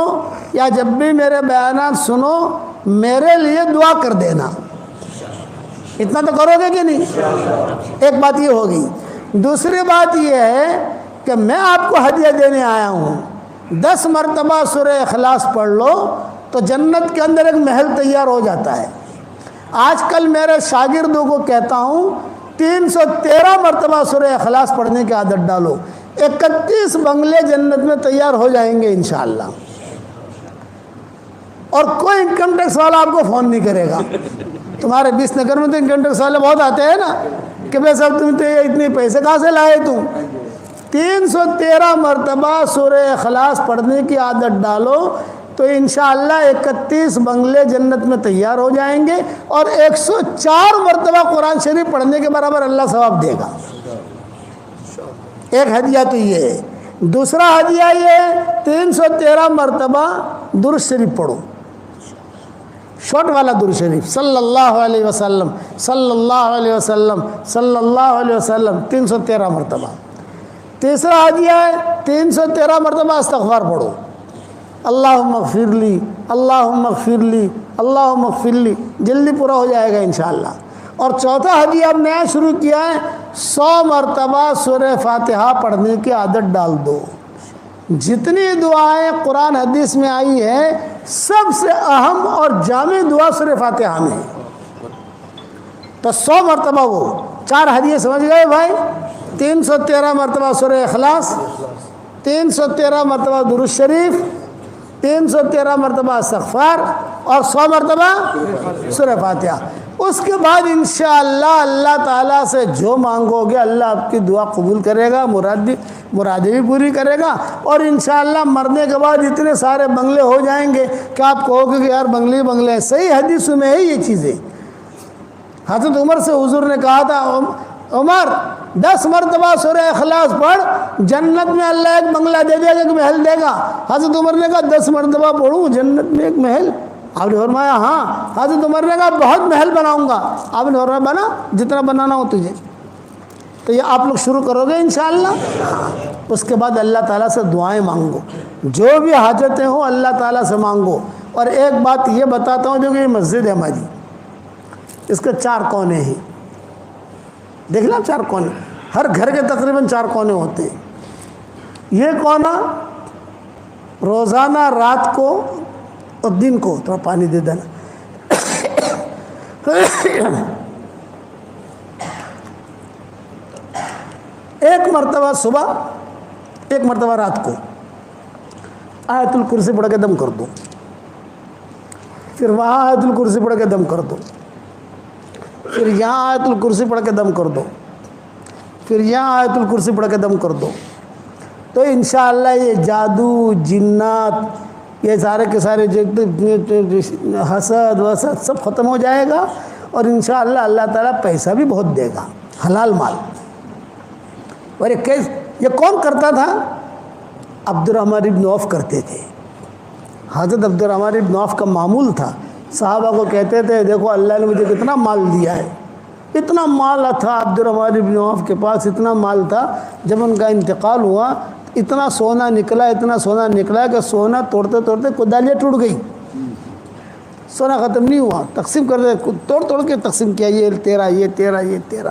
یا جب بھی میرے بیانات سنو میرے لیے دعا کر دینا، اتنا تو کرو گے کہ نہیں؟ ایک بات یہ ہوگی۔ دوسری بات یہ ہے کہ میں آپ کو ہدیہ دینے آیا ہوں، 10 مرتبہ سورہ اخلاص پڑھ لو تو جنت کے اندر ایک محل تیار ہو جاتا ہے۔ آج کل میرے شاگردوں کو کہتا ہوں 313 مرتبہ سورہ اخلاص پڑھنے کی عادت ڈالو، 31 بنگلے جنت میں تیار ہو جائیں گے انشاءاللہ، اور کوئی انکم ٹیکس والا آپ کو فون نہیں کرے گا۔ تمہارے 20 نگر میں تو انکم ٹیکس والے بہت آتے ہیں نا کہ بھائی صاحب تم تو اتنے پیسے کہاں سے لائے تم؟ 313 مرتبہ سورہ اخلاص پڑھنے کی عادت ڈالو تو انشاءاللہ 31 بنگلے جنت میں تیار ہو جائیں گے، اور 104 مرتبہ قرآن شریف پڑھنے کے برابر اللہ ثواب دے گا۔ ایک ہدیہ تو یہ ہے۔ دوسرا ہدیہ یہ ہے 313 مرتبہ درود شریف پڑھو، شارٹ والا درود شریف، صلی اللہ علیہ وسلم صلی اللہ علیہ وسلم صلی اللہ علیہ وسلم 313 مرتبہ۔ تیسرا ہدیہ ہے 313 مرتبہ استغفار پڑھو، اللہم اغفر لی اللہم اغفر لی اللہم اغفر لی، جلدی پورا ہو جائے گا انشاءاللہ۔ اور چوتھا ہدیہ اب نیا شروع کیا ہے، 100 مرتبہ سورہ فاتحہ پڑھنے کی عادت ڈال دو۔ جتنی دعائیں قرآن حدیث میں آئی ہیں سب سے اہم اور جامع دعا سورہ فاتحہ میں ہے، تو 100 مرتبہ وہ 4 ہدیے سمجھ گئے بھائی۔ 313 مرتبہ سورہ اخلاص، 313 مرتبہ درود شریف، 313 مرتبہ استغفار، اور 100 مرتبہ سورہ فاتحہ۔ اس کے بعد انشاءاللہ اللہ تعالیٰ سے جو مانگو گے اللہ آپ کی دعا قبول کرے گا، مرادیں بھی پوری کرے گا، اور انشاءاللہ مرنے کے بعد اتنے سارے بنگلے ہو جائیں گے کہ آپ کہو گے کہ یار بنگلے بنگلے ہیں۔ صحیح حدیث میں ہے یہ چیزیں۔ حضرت عمر سے حضور نے کہا تھا عمر 10 مرتبہ سورہ اخلاص پڑھ، جنت میں اللہ ایک بنگلہ دے دے گا، ایک محل دے گا۔ حضرت عمر نے کہا 10 مرتبہ پڑھوں جنت میں ایک محل؟ آپ نے فرمایا ہاں۔ حضرت عمر نے کہا بہت محل بناؤں گا۔ آپ نے فرمایا بنا جتنا بنانا ہو تجھے۔ تو یہ آپ لوگ شروع کرو گے انشاءاللہ۔ اس کے بعد اللہ تعالیٰ سے دعائیں مانگو، جو بھی حاجتیں ہوں اللہ تعالیٰ سے مانگو۔ اور ایک بات یہ بتاتا ہوں، جو کہ یہ مسجد ہے ہماری، اس کے 4 کونے ہیں، دیکھ لیں 4 کونے، ہر گھر کے تقریباً 4 کونے ہوتے ہیں۔ یہ کونا روزانہ رات کو اور دن کو تھوڑا پانی دے دینا، ایک مرتبہ صبح، ایک مرتبہ رات کو آیت الکرسی پڑھ کے دم کر دو، پھر وہاں آیت الکرسی پڑھ کے دم کر دو، پھر یہاں آیت الکرسی پڑھ کے دم کر دو، پھر یہاں آیت الکرسی پڑھ کے دم کر دو۔ تو انشاءاللہ یہ جادو، جنات، یہ سارے کے سارے حسد وسد سب ختم ہو جائے گا، اور انشاءاللہ اللہ تعالیٰ پیسہ بھی بہت دے گا، حلال مال۔ اور یہ کون کرتا تھا؟ عبد الرحمن ابن عوف کرتے تھے۔ حضرت عبد الرحمن ابن عوف کا معمول تھا، صحابہ کو کہتے تھے دیکھو اللہ نے مجھے کتنا مال دیا ہے۔ اتنا مال تھا عبد الرحمن ابن عوف کے پاس، اتنا مال تھا، جب ان کا انتقال ہوا اتنا سونا نکلا، اتنا سونا نکلا کہ سونا توڑتے توڑتے کدالیاں ٹوٹ گئی، سونا ختم نہیں ہوا، تقسیم کر دے، توڑ توڑ کے تقسیم کیا، یہ تیرا، یہ تیرا، یہ تیرا۔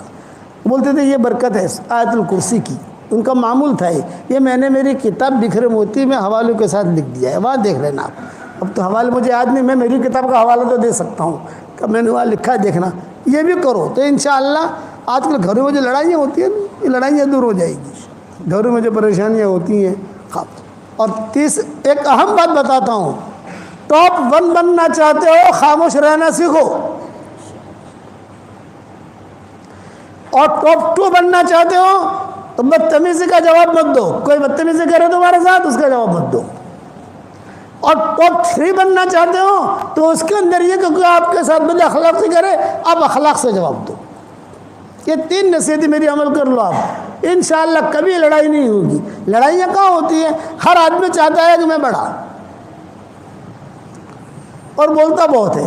بولتے تھے یہ برکت ہے آیت الکرسی کی، ان کا معمول تھا یہ میں نے میری کتاب بکھر موتی میں حوالوں کے ساتھ لکھ دیا ہے، وہاں دیکھ لینا آپ۔ اب تو حوالے مجھے یاد نہیں، میں میری کتاب کا حوالہ تو دے سکتا ہوں کہ میں نے وہاں لکھا ہے، دیکھنا، یہ بھی کرو تو انشاءاللہ۔ آج کل گھروں میں جو لڑائیاں ہوتی ہیں یہ لڑائیاں دور ہو جائے گی، گھروں میں جو پریشانیاں ہوتی ہیں۔ اور ایک اہم بات بتاتا ہوں، ٹاپ 1 بننا چاہتے ہو خاموش رہنا سیکھو، اور ٹاپ 2 بننا چاہتے ہو تو بدتمیزی کا جواب مت دو، کوئی بدتمیزی کرے تمہارے ساتھ اس کا جواب مت دو۔ اور ٹاپ 3 بننا چاہتے ہو تو اس کے اندر یہ کہ کوئی آپ کے ساتھ بد اخلاقی کرے، آپ اخلاق سے جواب دو۔ یہ 3 نصیحتیں میری عمل کر لو آپ، انشاءاللہ کبھی لڑائی نہیں ہوگی۔ لڑائیاں کہاں ہوتی ہیں؟ ہر آدمی چاہتا ہے کہ میں بڑھا، اور بولتا بہت ہے۔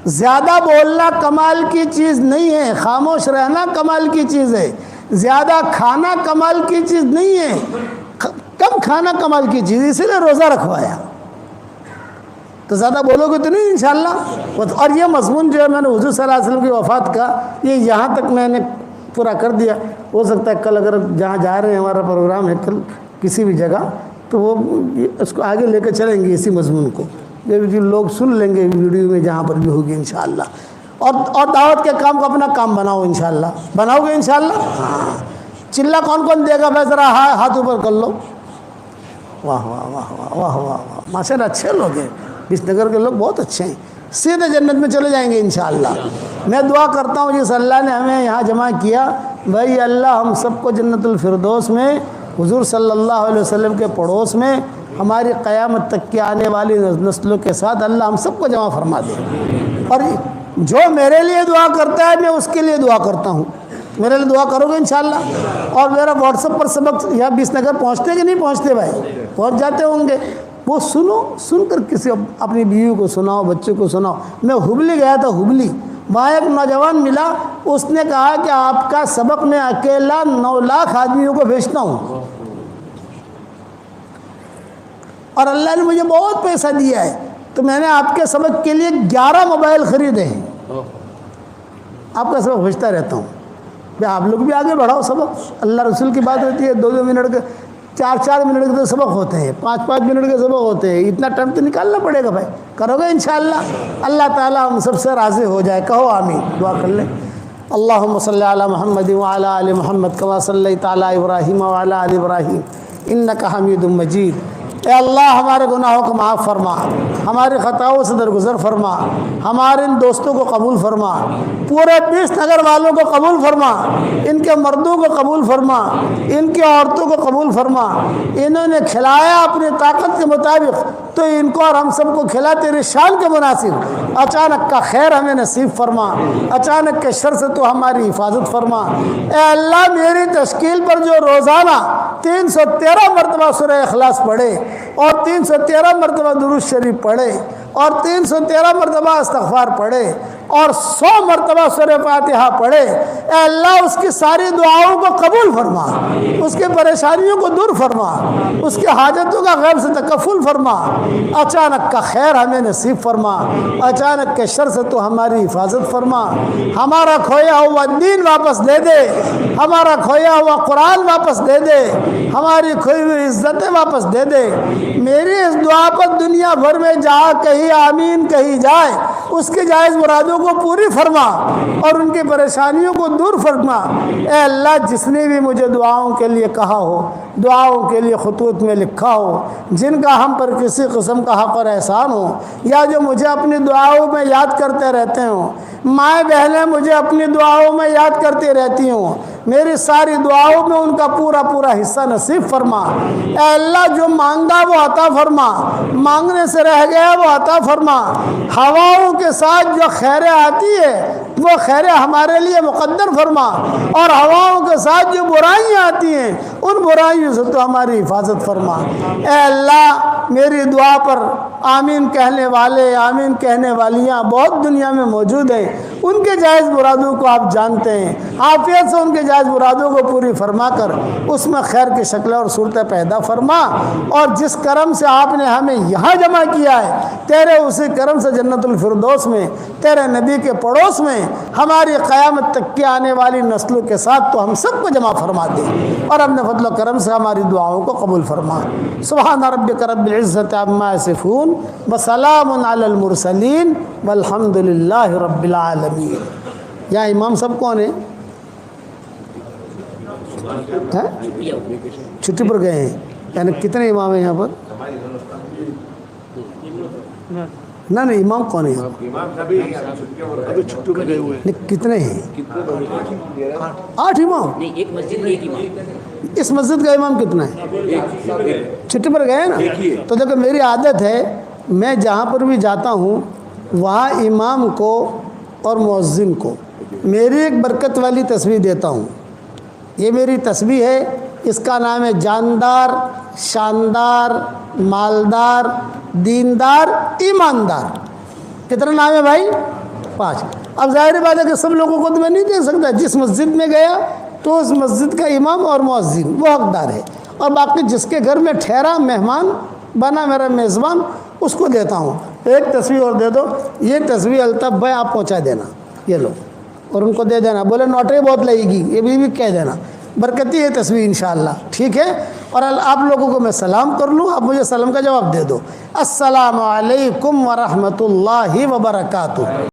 زیادہ بولنا کمال کی چیز نہیں ہے، خاموش رہنا کمال کی چیز ہے۔ زیادہ کھانا کمال کی چیز نہیں ہے، کم کھانا کمال کی چیز، اسی لیے روزہ رکھوایا۔ تو زیادہ بولو گے تو نہیں انشاءاللہ۔ اور یہ مضمون جو ہے میں نے حضور صلی اللہ علیہ وسلم کی وفات کا یہ یہاں تک میں نے پورا کر دیا۔ ہو سکتا ہے کل اگر جہاں جا رہے ہیں ہمارا پروگرام ہے کل کسی بھی جگہ، تو وہ اس کو آگے لے کے چلیں گے اسی مضمون کو، جو لوگ سن لیں گے ویڈیو میں جہاں پر بھی ہوگی انشاءاللہ۔ اور دعوت کے کام کو اپنا کام بناؤ انشاءاللہ، بناؤ گے انشاءاللہ؟ ہاں۔ چلہ کون کون دے گا بھائی؟ ذرا ہاتھ اوپر کر لو۔ واہ واہ واہ واہ واہ واہ واہ، ماشاء اللہ اچھے لوگ ہیں، اس نگر کے لوگ بہت اچھے ہیں، سیدھے جنت میں چلے جائیں گے انشاءاللہ۔ میں دعا کرتا ہوں جس اللہ نے ہمیں یہاں جمع کیا، بھائی اللہ ہم سب کو جنت الفردوس میں حضور صلی اللہ علیہ وسلم کے پڑوس میں ہماری قیامت تک کی آنے والی نسلوں کے ساتھ اللہ ہم سب کو جمع فرما دے۔ اور جو میرے لیے دعا کرتا ہے میں اس کے لیے دعا کرتا ہوں، میرے لیے دعا کرو گے انشاءاللہ۔ اور میرا واٹس ایپ پر سبق یہاں 20 نگر پہنچتے کہ نہیں پہنچتے بھائی؟ پہنچ جاتے ہوں گے۔ وہ سنو، سن کر کسی اپنی بیوی کو سناؤ، بچوں کو سناؤ۔ میں ہبلی گیا تھا، ہبلی، وہاں ایک نوجوان ملا، اس نے کہا کہ آپ کا سبق میں اکیلا 9 لاکھ آدمیوں کو بھیجتا ہوں، اور اللہ نے مجھے بہت پیسہ دیا ہے، تو میں نے آپ کے سبق کے لیے 11 موبائل خریدے ہیں، آپ کا سبق بھیجتا رہتا ہوں۔ آپ لوگ بھی آگے بڑھاؤ سبق، اللہ رسول کی بات رہتی ہے، 2-2 منٹ کے 4-4 منٹ کے تو سبق ہوتے ہیں، 5-5 منٹ کے سبق ہوتے ہیں، اتنا ٹائم تو نکالنا پڑے گا بھائی، کرو گے انشاءاللہ؟ اللہ تعالیٰ ہم سب سے راضی ہو جائے، کہو آمین، دعا کر لیں۔ اللہم صلی علی محمد وعلی آل محمد کما صلیت علی ابراہیم وعلی آل ابراہیم انک حمید مجید۔ اے اللہ ہمارے گناہوں کو معاف فرما، ہماری خطاؤں سے درگزر فرما، ہمارے ان دوستوں کو قبول فرما، پورے 20 نگر والوں کو قبول فرما، ان کے مردوں کو قبول فرما، ان کی عورتوں کو قبول فرما۔ انہوں نے کھلایا اپنی طاقت کے مطابق، تو ان کو اور ہم سب کو کھلا تیری شان کے مناسب، اچانک کا خیر ہمیں نصیب فرما، اچانک کے شر سے تو ہماری حفاظت فرما۔ اے اللہ میری تشکیل پر جو روزانہ 313 مرتبہ سورہ اخلاص پڑھے اور 313 مرتبہ درود شریف پڑھے اور 313 مرتبہ استغفار پڑھے اور 100 مرتبہ سورہ فاتحہ پڑھے، اے اللہ اس کی ساری دعاؤں کو قبول فرما، اس کے پریشانیوں کو دور فرما، اس کے حاجتوں کا غیب سے تکفل فرما، اچانک کا خیر ہمیں نصیب فرما، اچانک کے شر سے تو ہماری حفاظت فرما، ہمارا کھویا ہوا دین واپس دے دے، ہمارا کھویا ہوا قرآن واپس دے دے، ہماری کھوئی ہوئی عزتیں واپس دے دے۔ میری اس دعا پر دنیا بھر میں جہاں کہیں آمین کہی جائے اس کے جائز مرادوں کو پوری فرما اور ان کی پریشانیوں کو دور فرما۔ اے اللہ جس نے بھی مجھے دعاؤں کے لیے کہا ہو، دعاؤں کے لیے خطوط میں لکھا ہو، جن کا ہم پر کسی قسم کا حق اور احسان ہو، یا جو مجھے اپنی دعاؤں میں یاد کرتے رہتے ہوں، مائیں بہنیں مجھے اپنی دعاؤں میں یاد کرتی رہتی ہوں، میری ساری دعاؤں میں ان کا پورا پورا حصہ نصیب فرما۔ اے اللہ جو مانگا وہ عطا فرما، مانگنے سے رہ گیا وہ عطا فرما۔ ہواؤں کے ساتھ جو خیریں آتی ہے وہ خیریں ہمارے لیے مقدر فرما، اور ہواؤں کے ساتھ جو برائیاں آتی ہیں ان برائیوں سے تو ہماری حفاظت فرما۔ اے اللہ میری دعا پر آمین کہنے والے، آمین کہنے والیاں بہت دنیا میں موجود ہیں، ان کے جائز مرادوں کو آپ جانتے ہیں، عافیت سے ان کے جائز مرادوں کو پوری فرما کر اس میں خیر کی شکلیں اور صورتیں پیدا فرما، اور جس کرم سے آپ نے ہمیں یہاں جمع کیا ہے تیرے اسی کرم سے جنت الفردوس میں تیرے نبی کے پڑوس میں ہماری قیامت تک کی آنے والی نسلوں کے ساتھ تو ہم سب کو جمع فرما دے، اور اپنے فضل و کرم سے ہماری دعاؤں کو قبول فرما۔ سبحان ربک رب العزت عما یصفون وسلام علی المرسلین والحمد للہ رب العالمین۔ یہاں امام صاحب کون ہیں؟ چھٹی پر گئے ہیں، یعنی کتنے امام ہیں یہاں پر؟ نہیں امام کون ہے؟ کتنے ہیں؟ 8 امام؟ اس مسجد کا امام کتنا ہے؟ چھٹی پر گئے نا؟ تو دیکھو میری عادت ہے میں جہاں پر بھی جاتا ہوں وہاں امام کو اور مؤذن کو میری ایک برکت والی تسبیح دیتا ہوں۔ یہ میری تسبیح ہے، اس کا نام ہے جاندار، شاندار، مالدار، دیندار، ایماندار۔ کتنا نام ہے بھائی؟ 5۔ اب ظاہر بات ہے کہ سب لوگوں کو تو میں نہیں دے سکتا، جس مسجد میں گیا تو اس مسجد کا امام اور مؤذن وہ حقدار ہے، اور باقی جس کے گھر میں ٹھہرا مہمان بنا میرا میزبان اس کو دیتا ہوں۔ ایک تسبیح اور دے دو، یہ تسبیح الطف بھائی آپ پہنچا دینا، یہ لو اور ان کو دے دینا، بولے نوٹری بہت لگے گی یہ بھی کہہ دینا، برکتی ہے تسبیح انشاءاللہ، ٹھیک ہے؟ اور آپ لوگوں کو میں سلام کر لوں، آپ مجھے سلام کا جواب دے دو۔ السلام علیکم ورحمۃ اللہ وبرکاتہ۔